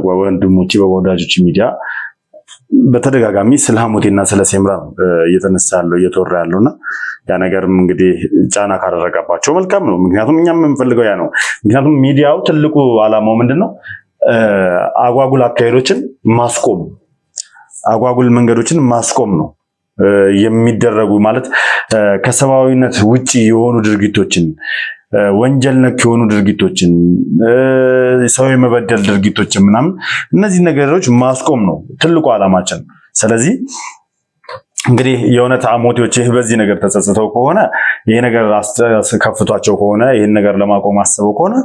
በወንድሞቼ በወዳጆች ሚዲያ በተደጋጋሚ ስለ ሐሞቴና ስለ ሴምራ እየተነሳ ያለው እየተወራ ያለውና ያ ነገርም እንግዲህ ጫና ካደረጋባቸው መልካም ነው። ምክንያቱም እኛም የምንፈልገው ያ ነው። ምክንያቱም ሚዲያው ትልቁ ዓላማው ምንድነው? አጓጉል አካሄዶችን ማስቆም፣ አጓጉል መንገዶችን ማስቆም ነው የሚደረጉ ማለት ከሰብአዊነት ውጪ የሆኑ ድርጊቶችን፣ ወንጀል ነክ የሆኑ ድርጊቶችን፣ ሰው የመበደል ድርጊቶችን ምናምን እነዚህ ነገሮች ማስቆም ነው ትልቁ ዓላማችን። ስለዚህ እንግዲህ የእውነት ሐሞቴዎች በዚህ ነገር ተጸጽተው ከሆነ ይሄ ነገር ከፍቷቸው ከሆነ ይሄን ነገር ለማቆም አስበው ከሆነ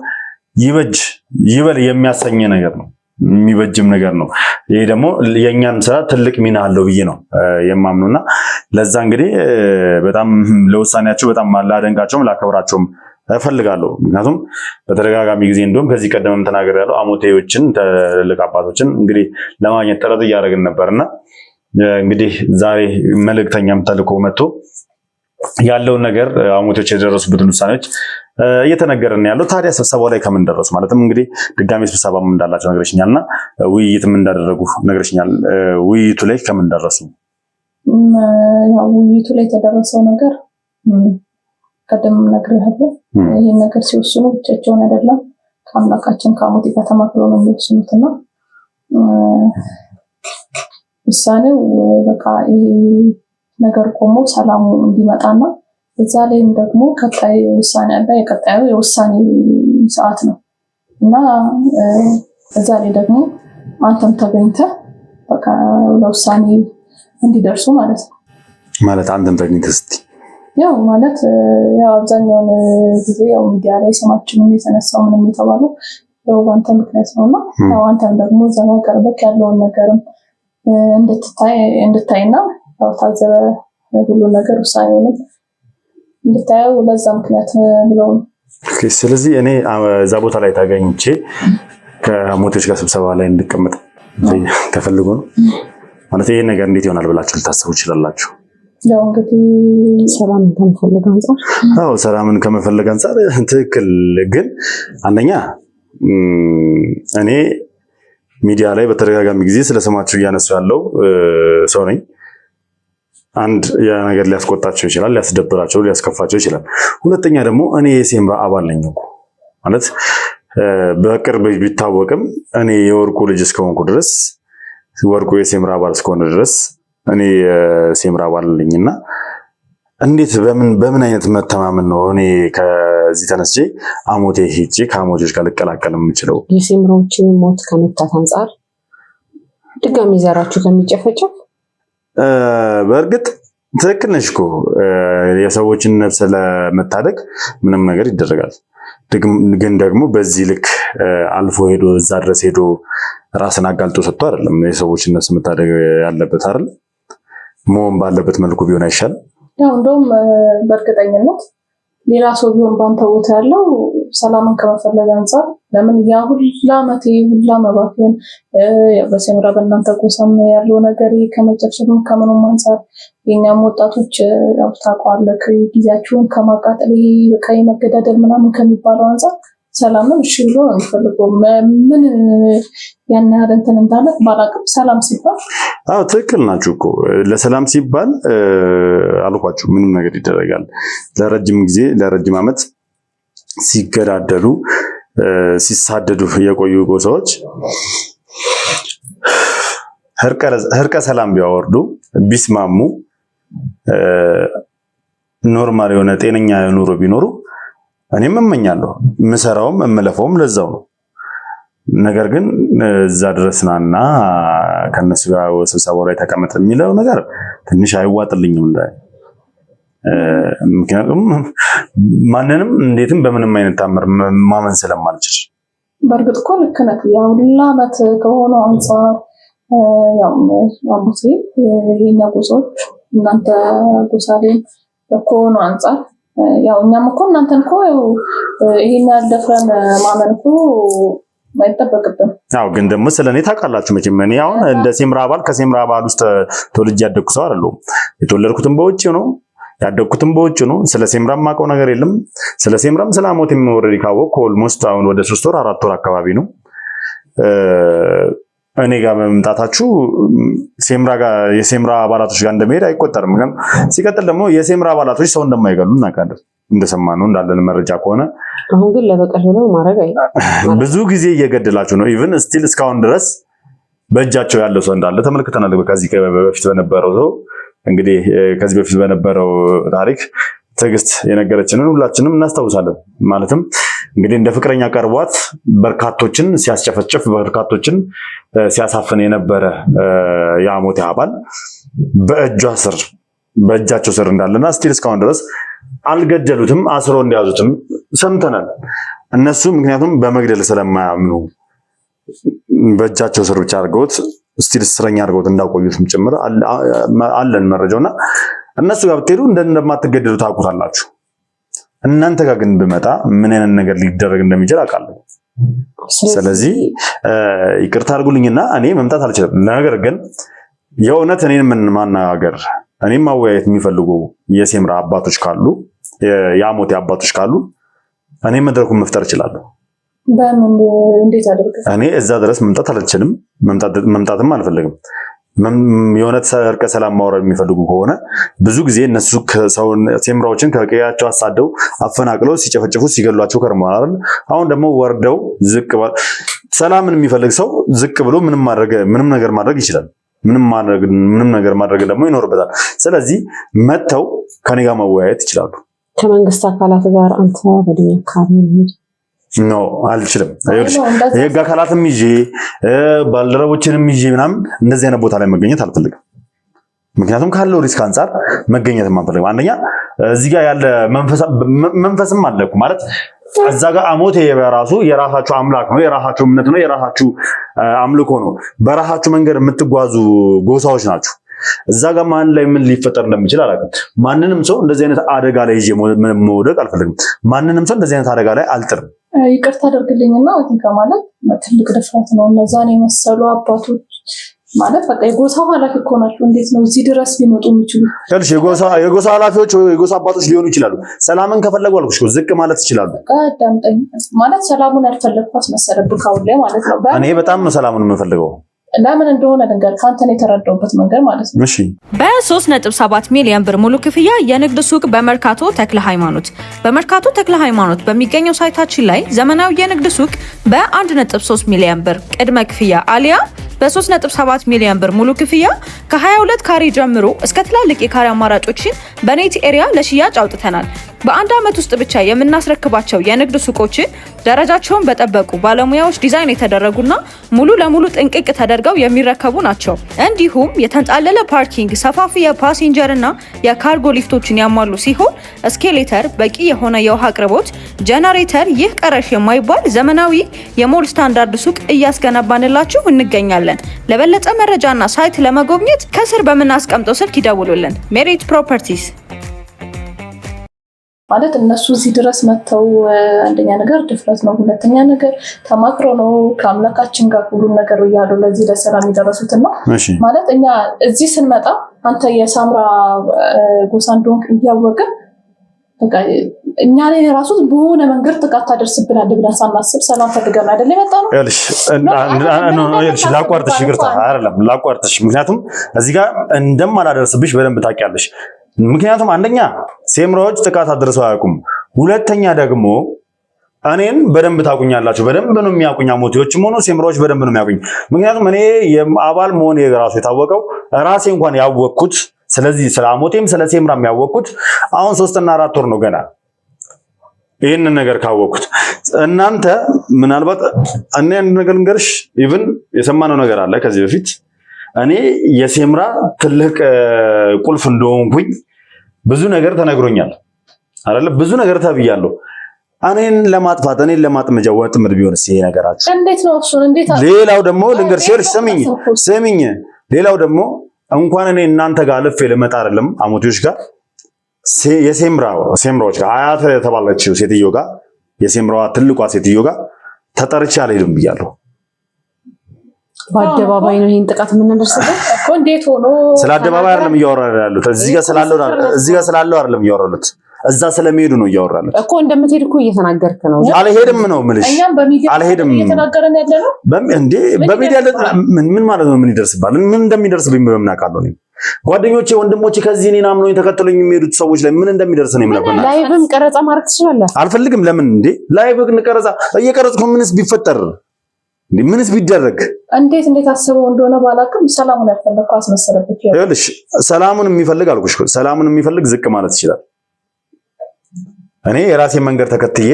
ይበል የሚያሰኝ ነገር ነው፣ የሚበጅም ነገር ነው። ይሄ ደግሞ የእኛን ስራ ትልቅ ሚና አለው ብዬ ነው የማምኑና ለዛ እንግዲህ በጣም ለውሳኔያቸው በጣም ላደንቃቸውም ላከብራቸውም እፈልጋለሁ። ምክንያቱም በተደጋጋሚ ጊዜ እንደውም ከዚህ ቀደምም ተናገር ያለው ሐሞቴዎችን ትልቅ አባቶችን እንግዲህ ለማግኘት ጥረት እያደረግን ነበርና እንግዲህ ዛሬ መልእክተኛም ተልኮ መጥቶ ያለውን ነገር ሐሞቴዎች የደረሱበትን ውሳኔዎች እየተነገረን ያለው። ታዲያ ስብሰባው ላይ ከምን ደረሱ? ማለትም እንግዲህ ድጋሚ ስብሰባም እንዳላቸው ነግረሽኛልና ውይይትም እንዳደረጉ ነግረሽኛል። ውይይቱ ላይ ከምን ደረሱ? ያው ውይይቱ ላይ የተደረሰው ነገር ቀደም ነግሬሃለሁ። ይሄን ነገር ሲወስኑ ብቻቸውን አይደለም ከአምላካችን ከሐሞቴ ጋር ተማክረው ነው የሚወስኑትና ውሳኔው በቃ ይሄ ነገር ቆሞ ሰላሙ እንዲመጣና እዛ ላይም ደግሞ ቀጣይ ውሳኔ አለ። የቀጣዩ የውሳኔ ሰዓት ነው እና እዛ ላይ ደግሞ አንተም ተገኝተህ በቃ ለውሳኔ እንዲደርሱ ማለት ነው። ማለት አንተም ተገኝተህ እስቲ ያው ማለት ያው አብዛኛውን ጊዜ ያው ሚዲያ ላይ ስማችንም የተነሳው ምንም የተባለው ያው አንተ ምክንያት ነውና ያው አንተም ደግሞ እዛ ጋር ቀርበህ ያለውን ነገርም እንድታይና ያው ታዘበ ሁሉ ነገር ውሳኔውንም እንድታየው ለዛ ምክንያት ብለው ነው። ስለዚህ እኔ እዛ ቦታ ላይ ታገኝቼ ከሐሞቴዎች ጋር ስብሰባ ላይ እንድቀመጥ ተፈልጎ ነው ማለት። ይሄ ነገር እንዴት ይሆናል ብላችሁ ልታስቡ ይችላላችሁ? ያው እንግዲህ ሰላምን ከመፈለግ አንፃር ሰላምን ከመፈለግ አንፃር ትክክል። ግን አንደኛ እኔ ሚዲያ ላይ በተደጋጋሚ ጊዜ ስለስማቸው እያነሱ ያለው ሰው ነኝ። አንድ ያ ነገር ሊያስቆጣቸው ይችላል፣ ሊያስደብራቸው፣ ሊያስከፋቸው ይችላል። ሁለተኛ ደግሞ እኔ የሴምራ አባል ነኝ እኮ ማለት በቅርብ ቢታወቅም እኔ የወርቁ ልጅ እስከሆንኩ ድረስ ወርቁ የሴምራ አባል እስከሆነ ድረስ እኔ የሴምራ አባል ነኝና እንዴት በምን አይነት መተማመን ነው እኔ ከዚህ ተነስቼ ሐሞቴ ሄጄ ከሐሞቴዎች ጋር ልቀላቀል የምችለው? የሴምራዎችን ሞት ከመታት አንጻር ድጋሚ ዘራችሁ ከሚጨፈጨፍ በእርግጥ ትክክል ነሽ እኮ የሰዎችን ነፍስ ለመታደግ ምንም ነገር ይደረጋል። ግን ደግሞ በዚህ ልክ አልፎ ሄዶ እዛ ድረስ ሄዶ ራስን አጋልጦ ሰጥቶ አይደለም የሰዎችን ነፍስ መታደግ ያለበት አይደል? መሆን ባለበት መልኩ ቢሆን አይሻልም? ያው እንደውም በእርግጠኝነት ሌላ ሰው ቢሆን ባንተ ቦታ ያለው ሰላምን ከመፈለግ አንጻር ለምን ያ ሁላ ዓመት ሁላ መባከን በሴምራ በእናንተ ጎሳም ያለው ነገር ከመጨፍጨፍ ከምንም አንጻር የኛም ወጣቶች ያው ታውቀዋለህ ጊዜያቸውን ከማቃጠል በቃ የመገዳደል ምናምን ከሚባለው አንጻር ሰላምን እሺ ብሎ ነው የሚፈልገው። ምን ያን ያህል እንትን እንዳለ ባላቅም ሰላም ሲባል ትክክል ናችሁ እኮ ለሰላም ሲባል አልኳችሁ ምንም ነገር ይደረጋል። ለረጅም ጊዜ ለረጅም ዓመት ሲገዳደሉ ሲሳደዱ የቆዩ ጎሳዎች እርቀ ሰላም ቢያወርዱ ቢስማሙ ኖርማል የሆነ ጤነኛ ኑሮ ቢኖሩ እኔም እመኛለሁ። ምሰራውም እምለፈውም ለዛው ነው። ነገር ግን እዛ ድረስናና ከነሱ ጋር ስብሰባው ላይ ተቀመጥ የሚለው ነገር ትንሽ አይዋጥልኝም። ምክንያቱም ማንንም እንዴትም በምንም አይነት ታምር ማመን ስለማልችል። በእርግጥ እኮ ልክ ነህ። ያው ለዓመት ከሆነው አንፃር ያው አሙሴ የኛ ጎሳዎች እናንተ ጎሳሌን ከሆነው አንፃር ያው እኛም እኮ እናንተን እኮ ይሄን ያልደፍረን ማመን እኮ አይጠበቅብን። አዎ ግን ደግሞ ስለኔ ታውቃላችሁ መቼም እኔ አሁን እንደ ሴምራ አባል ከሴምራ አባል ውስጥ ተወልጄ ያደግኩ ሰው አይደለሁም። የተወለድኩትም በውጭ ነው፣ ያደግኩትም በውጭ ነው። ስለ ሴምራም ማውቀው ነገር የለም። ስለ ሴምራም ስለ አሞቴም ኦልሬዲ ካወቅኩ ኦልሞስት አሁን ወደ 3 ወር 4 ወር አካባቢ ነው። እኔ ጋር በመምጣታችሁ ሴምራ ጋር የሴምራ አባላቶች ጋር እንደመሄድ አይቆጠርም። ግን ሲቀጥል ደግሞ የሴምራ አባላቶች ሰው እንደማይገሉ እናውቃለን። እንደሰማነው እንዳለን መረጃ ከሆነ አሁን ግን ለበቀል ሆነው ማድረግ ብዙ ጊዜ እየገደላችሁ ነው። ኢቭን ስቲል እስካሁን ድረስ በእጃቸው ያለው ሰው እንዳለ ተመልክተናል። ከዚህ በፊት በነበረው ሰው እንግዲህ ከዚህ በፊት በነበረው ታሪክ ትዕግስት የነገረችንን ሁላችንም እናስታውሳለን። ማለትም እንግዲህ እንደ ፍቅረኛ ቀርቧት በርካቶችን ሲያስጨፈጭፍ በርካቶችን ሲያሳፍን የነበረ የአሞቴ አባል በእጃቸው ስር እንዳለና ስቲል እስካሁን ድረስ አልገደሉትም፣ አስሮ እንደያዙትም ሰምተናል። እነሱ ምክንያቱም በመግደል ስለማያምኑ በእጃቸው ስር ብቻ አድርገውት ስቲል እስረኛ አድርገውት እንዳቆዩትም ጭምር አለን መረጃውና እነሱ ጋር ብትሄዱ እንደማትገደሉ ታውቁታላችሁ። እናንተ ጋር ግን ብመጣ ምን አይነት ነገር ሊደረግ እንደሚችል አውቃለሁ። ስለዚህ ይቅርታ አድርጉልኝና እኔ መምጣት አልችልም። ነገር ግን የእውነት እኔን ማናገር እኔም ማወያየት የሚፈልጉ የሴምራ አባቶች ካሉ የአሞቴ አባቶች ካሉ እኔ መድረኩን መፍጠር እችላለሁ። በምን እንዴት አድርገህ? እኔ እዛ ድረስ መምጣት አልችልም፣ መምጣትም አልፈልግም። የእውነት እርቀ ሰላም ማውረድ የሚፈልጉ ከሆነ ብዙ ጊዜ እነሱ ሴምራዎችን ከቀያቸው አሳደው አፈናቅለው ሲጨፈጭፉ ሲገሏቸው ከርመዋል አይደል? አሁን ደግሞ ወርደው ሰላምን የሚፈልግ ሰው ዝቅ ብሎ ምንም ነገር ማድረግ ይችላል። ምንም ነገር ማድረግ ደግሞ ይኖርበታል። ስለዚህ መጥተው ከኔ ጋር መወያየት ይችላሉ። ከመንግስት አካላት ጋር አንተ በደኛ አካባቢ ኖ አልችልም። የህግ አካላትም ይዤ ባልደረቦችንም ይዤ ምናምን እንደዚህ አይነት ቦታ ላይ መገኘት አልፈልግም። ምክንያቱም ካለው ሪስክ አንጻር መገኘት አልፈልግም። አንደኛ እዚህ ጋር ያለ መንፈስም አለኩ ማለት እዛ ጋር አሞቴ በራሱ የራሳችሁ አምላክ ነው፣ የራሳችሁ እምነት ነው፣ የራሳችሁ አምልኮ ነው። በራሳችሁ መንገድ የምትጓዙ ጎሳዎች ናችሁ። እዛ ጋር ማን ላይ ምን ሊፈጠር እንደሚችል አላውቅም። ማንንም ሰው እንደዚህ አይነት አደጋ ላይ ይዤ መውደቅ አልፈልግም። ማንንም ሰው እንደዚህ አይነት አደጋ ላይ አልጥርም። ይቅርታ አድርግልኝና ማለት ትልቅ ድፍረት ነው። እነዛን የመሰሉ አባቶች ማለት በቃ የጎሳው ኃላፊ እኮ ናቸው። እንዴት ነው እዚህ ድረስ ሊመጡ የሚችሉ? የጎሳ ኃላፊዎች የጎሳ አባቶች ሊሆኑ ይችላሉ። ሰላምን ከፈለጉ አልኩሽ ዝቅ ማለት ይችላሉ። አዳምጠኝ። ማለት ሰላሙን ያልፈለግኩ አስመሰለብህ ካሁን ላይ ማለት ነው። እኔ በጣም ነው ሰላሙን የምፈልገው። ለምን እንደሆነ ነገር ካንተን የተረዳውበት መንገድ ማለት ነው። እሺ በ3.7 ሚሊዮን ብር ሙሉ ክፍያ የንግድ ሱቅ በመርካቶ ተክለ ሃይማኖት። በመርካቶ ተክለ ሃይማኖት በሚገኘው ሳይታችን ላይ ዘመናዊ የንግድ ሱቅ በ1.3 ሚሊዮን ብር ቅድመ ክፍያ አሊያ በ3.7 ሚሊዮን ብር ሙሉ ክፍያ ከ22 ካሬ ጀምሮ እስከ ትላልቅ የካሬ አማራጮችን በኔት ኤሪያ ለሽያጭ አውጥተናል። በአንድ ዓመት ውስጥ ብቻ የምናስረክባቸው የንግድ ሱቆችን ደረጃቸውን በጠበቁ ባለሙያዎች ዲዛይን የተደረጉና ሙሉ ለሙሉ ጥንቅቅ ተደርገው የሚረከቡ ናቸው። እንዲሁም የተንጣለለ ፓርኪንግ፣ ሰፋፊ የፓሴንጀርና የካርጎ ሊፍቶችን ያሟሉ ሲሆን እስኬሌተር፣ በቂ የሆነ የውሃ አቅርቦት፣ ጄነሬተር፣ ይህ ቀረሽ የማይባል ዘመናዊ የሞል ስታንዳርድ ሱቅ እያስገነባንላችሁ እንገኛለን። ለበለጠ መረጃና ሳይት ለመጎብኘት ከስር በምናስቀምጠው ስልክ ይደውሉልን። ሜሪት ፕሮፐርቲስ ማለት እነሱ እዚህ ድረስ መጥተው አንደኛ ነገር ድፍረት ነው፣ ሁለተኛ ነገር ተማክሮ ነው ከአምላካችን ጋር ሁሉን ነገር እያሉ ለዚህ ለስራ የሚደረሱትና ማለት እኛ እዚህ ስንመጣ አንተ የሳምራ ጎሳ እንደሆንክ እያወቅን በቃ እኛ ላይ ራሱ በሆነ መንገድ ጥቃት ታደርስብናለህ ብለን ሳናስብ ሰላም ፈልገን አይደል የመጣ ነው። እልሽ ላቋርጥሽ፣ ይቅርታ አይደለም ላቋርጥሽ፣ ምክንያቱም እዚህ ጋር እንደማላደርስብሽ በደንብ ታውቂያለሽ። ምክንያቱም አንደኛ ሴምራዎች ጥቃት አድርሰው አያውቁም። ሁለተኛ ደግሞ እኔን በደንብ ታቁኛላችሁ። በደንብ ነው የሚያቁኝ። አሞቴዎችም ሆኖ ሴምራዎች በደንብ ነው የሚያቁኝ። ምክንያቱም እኔ የአባል መሆን የራሱ የታወቀው ራሴ እንኳን ያወቅኩት ስለዚህ ስለ አሞቴም ስለ ሴምራም ያወቅኩት አሁን 3 እና 4 ወር ነው ገና ይህንን ነገር ካወቅኩት። እናንተ ምናልባት እኔ አንድ ነገር ልንገርሽ፣ ኢቭን የሰማነው ነገር አለ ከዚህ በፊት እኔ የሴምራ ትልቅ ቁልፍ እንደሆንኩኝ ብዙ ነገር ተነግሮኛል አይደለ? ብዙ ነገር ተብያለሁ። እኔን ለማጥፋት እኔን ለማጥመጃ ወጥመድ ቢሆንስ ይሄ ነገራችሁ እንዴት ነው? እሱን እንዴት ሌላው ደግሞ ልንገርሽ፣ ስሚኝ ሌላው ደግሞ እንኳን እኔ እናንተ ጋር አልፌ ልመጣ አይደለም አሞቴዎች ጋር የሴምራዎች ጋር አያት የተባለችው ሴትዮ ጋር የሴምራዋ ትልቋ ሴትዮ ጋር ተጠርቼ አልሄድም ብያለሁ። በአደባባይ ነው ይሄን ጥቃት የምናደርስበት እኮ እንዴት ሆኖ ስለ አደባባይ አይደለም እያወራን ያሉት እዚህ ጋር ስላለው አይደለም እያወራሉት እዛ ስለሚሄዱ ነው እያወራን እኮ እንደምትሄድ እኮ እየተናገርክ ነው። አልሄድም ነው የምልሽ። እኛም በሚዲያ አልሄድም እየተናገረን ያለ ነው እንዴ? በሚዲያ ምን ማለት ነው? ምን ይደርስባል? ምን እንደሚደርስብኝ በምን አውቃለሁ? ጓደኞቼ ወንድሞቼ ከዚህ እኔን አምነውኝ ተከትለኝ የሚሄዱት ሰዎች ላይ ምን እንደሚደርስ ነው የምናውቀው። ላይቭም ቀረጻ ማድረግ ትችላለህ። አልፈልግም። ለምን እንዴ? ላይቭ ቀረጻ እየቀረጽኩ ምንስ ቢፈጠር እንዴ? ምንስ ቢደረግ እንዴት አስበው እንደሆነ ባላውቅም ሰላሙን ያፈለኩ አስመሰለበት። ይኸውልሽ ሰላሙን የሚፈልግ አልኩሽ፣ ሰላሙን የሚፈልግ ዝቅ ማለት ይችላል። እኔ የራሴን መንገድ ተከትዬ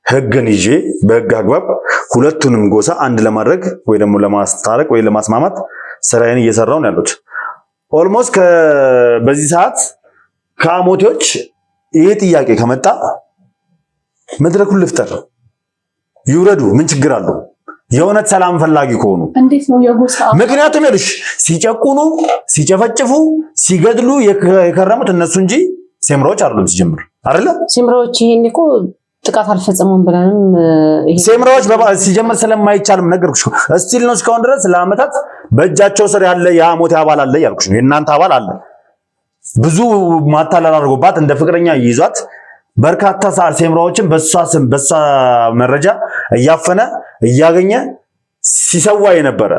ህግን ይዤ በህግ አግባብ ሁለቱንም ጎሳ አንድ ለማድረግ ወይ ደግሞ ለማስታረቅ ወይ ለማስማማት ስራዬን እየሰራው ነው ያሉት። ኦልሞስት በዚህ ሰዓት ከአሞቴዎች ይሄ ጥያቄ ከመጣ መድረኩን ልፍጠር፣ ይውረዱ። ምን ችግር አለው? የእውነት ሰላም ፈላጊ ከሆኑ እንዴት ነው የጎሳ ምክንያቱም ይልሽ ሲጨቁኑ፣ ሲጨፈጭፉ፣ ሲገድሉ የከረሙት እነሱ እንጂ ሴምራዎች አይደሉም። ሲጀምር አይደለ ሴምራዎች ይሄን እኮ ጥቃት አልፈጸሙም ብለንም ሴምራዎች ሲጀምር ስለማይቻልም ነገርኩሽ። እስቲል ነው እስካሁን ድረስ ለአመታት በእጃቸው ስር ያለ የአሞቴ አባል አለ ያልኩሽ ነው። የእናንተ አባል አለ ብዙ ማታለል አድርጎባት እንደ ፍቅረኛ ይይዟት በርካታ ሴምራዎችን በሷ ስም በሷ መረጃ እያፈነ እያገኘ ሲሰዋ የነበረ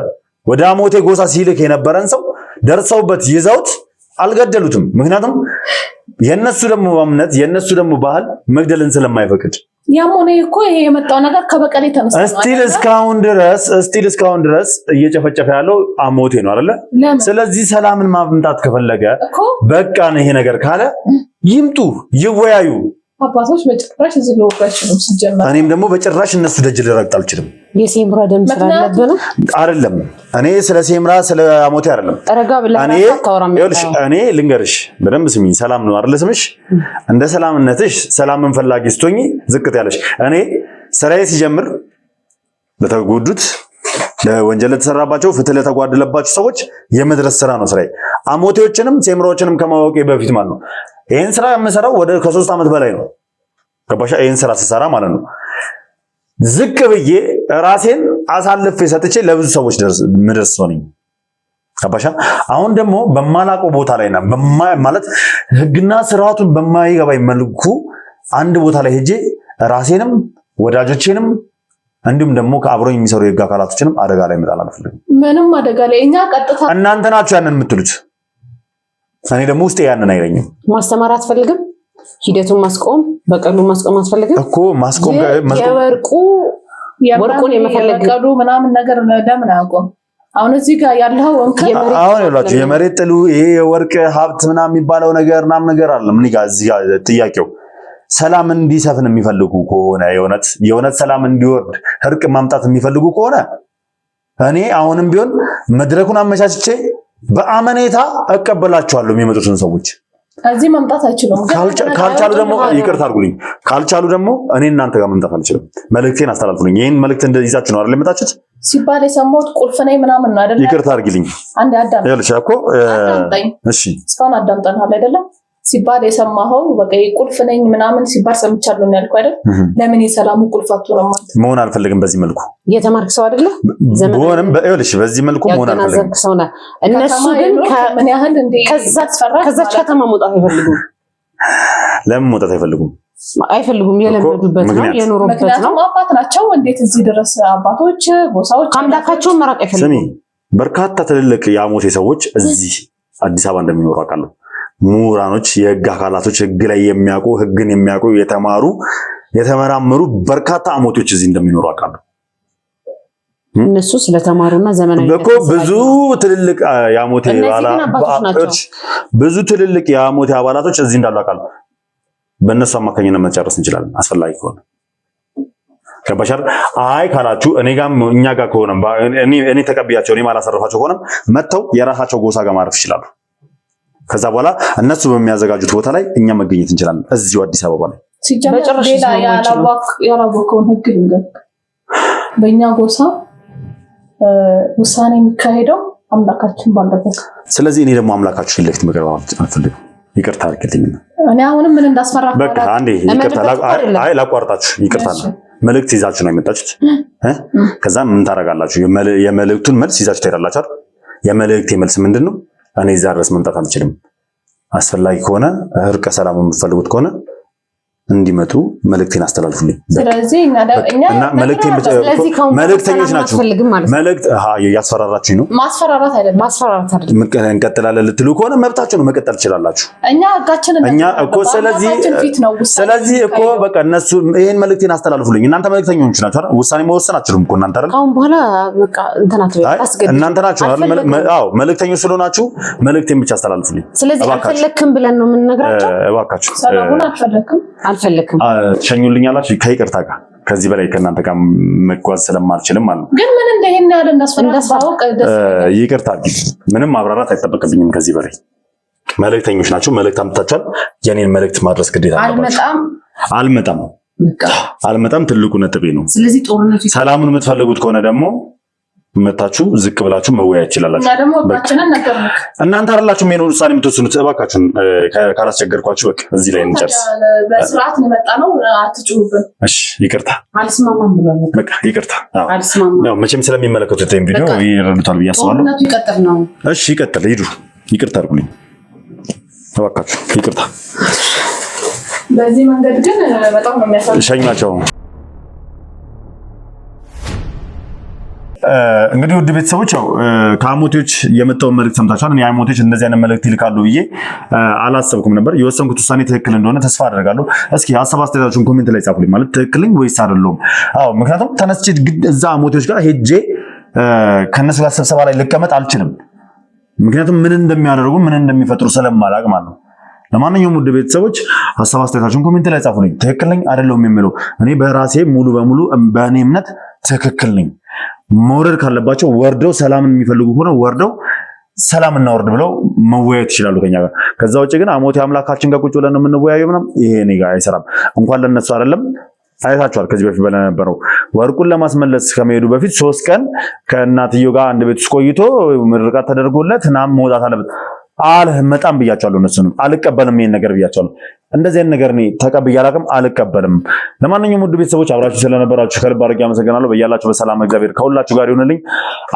ወደ አሞቴ ጎሳ ሲልክ የነበረን ሰው ደርሰውበት ይዘውት አልገደሉትም። ምክንያቱም የነሱ ደግሞ እምነት የነሱ ደግሞ ባህል መግደልን ስለማይፈቅድ ያሞኔ እኮ ይሄ የመጣው ነገር ከበቀል የተነሳ ነው። እስቲል እስካሁን ድረስ እየጨፈጨፈ ያለው አሞቴ ነው አይደለ? ስለዚህ ሰላምን ማምጣት ከፈለገ በቃ ነው ይሄ ነገር ካለ ይምጡ፣ ይወያዩ። አባቶች በጭራሽ እዚህ ሊወጡ አይችሉም። ሲጀመር እኔም ደግሞ በጭራሽ እነሱ ደጅ ልረግጥ አልችልም። የሴምራ ደም ስላለብን አይደለም። እኔ ስለ ሴምራ ስለ አሞቴ አይደለም። እኔ ልንገርሽ በደንብ ስሚኝ። ሰላም ነው አይደለ ስምሽ? እንደ ሰላምነትሽ ሰላምን ፈላጊ ስትሆኚ ዝቅት ያለሽ። እኔ ስራዬ ሲጀምር ለተጎዱት ለወንጀል ለተሰራባቸው ፍትህ ለተጓደለባቸው ሰዎች የመድረስ ስራ ነው ስራዬ። አሞቴዎችንም ሴምራዎችንም ከማወቄ በፊት ማለት ነው። ይሄን ስራ የምሰራው ወደ ከ3 ዓመት በላይ ነው። ገባሻ? ይሄን ስራ ስሰራ ማለት ነው ዝቅ ብዬ ራሴን አሳልፌ ሰጥቼ ለብዙ ሰዎች ምድረስ ሰው ነኝ። ገባሻ? አሁን ደግሞ በማላውቀው ቦታ ላይና ማለት ህግና ስርዓቱን በማይገባኝ መልኩ አንድ ቦታ ላይ ሄጄ ራሴንም ወዳጆቼንም እንዲሁም ደግሞ ከአብሮኝ የሚሰሩ የህግ አካላቶችንም አደጋ ላይ መጣል አልፈልግም። ምንም አደጋ ላይ እኛ ቀጥታ እናንተ ናችሁ ያንን የምትሉት። እኔ ደግሞ ውስጤ ያንን አይለኝም። ማስተማር አትፈልግም? ሂደቱን ማስቆም በቀሉን ማስቆም አትፈልግም እኮ ማስቆም ወርቁን የመፈለግ በቀሉ ምናምን ነገር ለምን አያውቁም? አሁን እዚህ ጋር ያለው አሁን ያላችሁ የመሬት ጥሉ ይሄ የወርቅ ሀብት ምናምን የሚባለው ነገር ምናምን ነገር አለ። ምን ጋር እዚህ ጋር ጥያቄው ሰላም እንዲሰፍን የሚፈልጉ ከሆነ የእውነት ሰላም እንዲወርድ እርቅ ማምጣት የሚፈልጉ ከሆነ እኔ አሁንም ቢሆን መድረኩን አመቻችቼ በአመኔታ እቀበላቸዋለሁ የሚመጡትን ሰዎች። እዚህ መምጣት አይችሉም። ካልቻሉ ደግሞ ይቅርታ አድርጉልኝ። ካልቻሉ ደግሞ እኔ እናንተ ጋር መምጣት አልችልም። መልእክቴን አስተላልፉልኝ። ይሄን መልእክት እንደይዛችሁ ነው አይደል የመጣችሁት? ሲባል የሰማሁት ቁልፍ ነኝ ምናምን ነው አይደል? ይቅርታ አድርጊልኝ። አንዴ አዳምጠኝ። ይኸውልሽ እኮ እሺ፣ እስካሁን አዳምጠናል አይደለም? ሲባል የሰማኸው በቃ ቁልፍ ነኝ ምናምን ሲባል ሰምቻለሁ ነው ያልኩህ አይደል? ለምን የሰላሙ ቁልፍ አትሆንም ማለት መሆን አልፈልግም። በዚህ መልኩ የተማርክ ሰው አይደለ? ዘመንም በእልሽ በዚህ መልኩ መሆን አልፈልግም። እነሱ ግን ምን ያህል እንደ ከዛች ከተማ መውጣት አይፈልጉም። ለምን መውጣት አይፈልጉም? አይፈልጉም። የለመዱበት ነው የኖሩበት ነው። ምክንያቱም አባት ናቸው። እንዴት እዚህ ድረስ አባቶች ጎሳዎች አምላካቸውን መራቅ አይፈልጉም። ስሚ፣ በርካታ ትልልቅ የአሞቴ ሰዎች እዚህ አዲስ አበባ እንደሚኖሩ አውቃለሁ። ምሁራኖች፣ የህግ አካላቶች፣ ህግ ላይ የሚያውቁ ህግን የሚያውቁ የተማሩ የተመራመሩ በርካታ አሞቴዎች እዚህ እንደሚኖሩ አውቃለሁ። እነሱ ስለተማሩና ዘመናዊ እኮ ብዙ ትልልቅ የአሞቴ አባላቶች ብዙ ትልልቅ የአሞቴ አባላቶች እዚህ እንዳሉ አውቃለሁ። በእነሱ አማካኝነት መጨረስ እንችላለን አስፈላጊ ከሆነ ከበሻር አይ ካላችሁ እኛ ጋር ከሆነ እኔ ተቀብያቸው እኔ ማላሰረፋቸው ከሆነ መተው የራሳቸው ጎሳ ጋር ማረፍ ይችላሉ። ከዛ በኋላ እነሱ በሚያዘጋጁት ቦታ ላይ እኛ መገኘት እንችላለን እዚሁ አዲስ አበባ ላይ። ሲጀመር ሌላ ያላወቀውን ህግ ልንገር። በእኛ ጎሳ ውሳኔ የሚካሄደው አምላካችን ባለበት። ስለዚህ እኔ ደግሞ አምላካችን ለፊት መቅረብ አልፈልግም። ይቅርታ አድርግልኝ። እኔ አሁንም ምን እንዳስፈራ በቃ አንዴ ይቅርታ አይ ላቋርጣችሁ። ይቅርታ መልእክት ይዛችሁ ነው የመጣችሁት። ከዛ ምን ታደርጋላችሁ? የመልእክቱን መልስ ይዛችሁ ትሄዳላችሁ አይደል? የመልእክቴ መልስ ምንድነው? እኔ እዛ ድረስ መምጣት አልችልም። አስፈላጊ ከሆነ እርቀ ሰላም የምትፈልጉት ከሆነ እንዲመጡ መልእክቴን አስተላልፉልኝ። ስለዚህ እና መልእክተኞች ናቸው። መልእክት ያስፈራራችሁኝ ነው። ማስፈራራት አይደለም። እንቀጥላለን ልትሉ ከሆነ መብታችሁ ነው፣ መቀጠል ትችላላችሁ። እኛ ህጋችንን እኮ ስለዚህ እኮ በቃ እነሱ ይሄን መልእክቴን አስተላልፉልኝ። እናንተ መልእክተኞች ናችሁ አይደል? ውሳኔ መወሰን አትችሉም እኮ እናንተ አይደል? ካሁን በኋላ በቃ እናንተ ናችሁ አይደል? አዎ መልእክተኞች ስለሆናችሁ መልእክቴን ብቻ አስተላልፉልኝ። ስለዚህ አልፈለክም ብለን ነው የምንነግራቸው። እባካችሁ ሰላሙን አልፈለክም ትሸኙልኛላችሁ ከይቅርታ ጋር ከዚህ በላይ ከእናንተ ጋር መጓዝ ስለማልችልም ማለት ነው። ግን ምን እንደሄን ያለ እንዳስፈራራው ይቅርታ ምንም ማብራራት አይጠበቅብኝም ከዚህ በላይ። መልእክተኞች ናችሁ፣ መልእክት አምጥታችኋል። የኔን መልእክት ማድረስ ግዴታ አለባችሁ። አልመጣም ትልቁ ነጥቤ ነው። ስለዚህ ጦርነቱ ሰላሙን የምትፈልጉት ከሆነ ደግሞ መታችሁ ዝቅ ብላችሁ መወያየት ይችላላችሁ። እናንተ አይደላችሁም ይሄን ውሳኔ የምትወስኑት። እባካችሁን ካላስቸገርኳችሁ በቃ እዚህ ላይ እንጨርስ። በስርዓት ነው የመጣነው፣ አትጩሁብን። እሺ ይቅርታ። አልስማማም ብሏል። በቃ ይቅርታ። አልስማማም። ያው መቼም ስለሚመለከቱት ቪዲዮ ይረዱታል ብዬ አስባለሁ። ጦርነቱ ይቀጥል ነው። እሺ ይቀጥል፣ ሂዱ። ይቅርታ አድርጉልኝ እባካችሁ፣ ይቅርታ። በዚህ መንገድ ግን በጣም ነው የሚያሳዝነው። ሸኛቸው። እንግዲህ ውድ ቤተሰቦች ያው ከአሞቴዎች የመጣውን መልእክት ሰምታችኋል። እኔ አሞቴዎች እንደዚህ አይነት መልእክት ይልካሉ ብዬ አላሰብኩም ነበር። የወሰንኩት ውሳኔ ትክክል እንደሆነ ተስፋ አደርጋለሁ። እስኪ ሀሳብ አስተያየታችሁን ኮሜንት ላይ ጻፉልኝ። ማለት ትክክል ነኝ ወይስ አይደለሁም? አዎ ምክንያቱም ተነስቼ እዛ አሞቴዎች ጋር ሄጄ ከነሱ ጋር ስብሰባ ላይ ልቀመጥ አልችልም። ምክንያቱም ምን እንደሚያደርጉ ምን እንደሚፈጥሩ ስለማላውቅ ማለት ነው። ለማንኛውም ውድ ቤተሰቦች ሀሳብ አስተያየታችሁን ኮሜንት ላይ ጻፉልኝ። ትክክል ነኝ አይደለሁም የሚለው እኔ በራሴ ሙሉ በሙሉ በእኔ እምነት ትክክል ነኝ። መውረድ ካለባቸው ወርደው ሰላምን የሚፈልጉ ሆነ ወርደው ሰላም እናወርድ ብለው መወያየት ይችላሉ ከኛ ጋር። ከዛ ውጭ ግን አሞቴ አምላካችን ጋር ቁጭ ብለን ነው የምንወያየው ምናምን ይሄ እኔ ጋር አይሰራም። እንኳን ለነሱ አይደለም አይታችኋል። ከዚህ በፊት በነበረው ወርቁን ለማስመለስ ከመሄዱ በፊት 3 ቀን ከእናትየው ጋር አንድ ቤት ውስጥ ቆይቶ ምርቃት ተደርጎለት ናም መውጣት አለበት። አልመጣም ብያቸዋለሁ። እነሱንም አልቀበልም ይሄን ነገር ብያቸዋለሁ። እንደዚህ አይነት ነገር እኔ ተቀብዬ አላውቅም፣ አልቀበልም። ለማንኛውም ውድ ቤተሰቦች አብራችሁ ስለነበራችሁ ከልብ አድርጌ አመሰግናለሁ። በያላችሁ በሰላም እግዚአብሔር ከሁላችሁ ጋር ይሁንልኝ።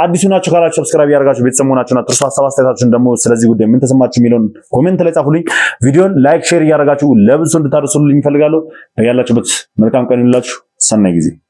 አዲሱ ናችሁ ካላችሁ ሰብስክራይብ ያደርጋችሁ ቤተሰብ መሆናችሁን አትርሱ። ሀሳብ አስተያየታችሁን ደግሞ ስለዚህ ጉዳይ ምን ተሰማችሁ የሚለውን ኮሜንት ላይ ጻፉልኝ። ቪዲዮን ላይክ፣ ሼር እያደረጋችሁ ለብዙ እንድታደርሱልኝ እፈልጋለሁ። በያላችሁበት መልካም ቀን ይሁንላችሁ። ሰናይ ጊዜ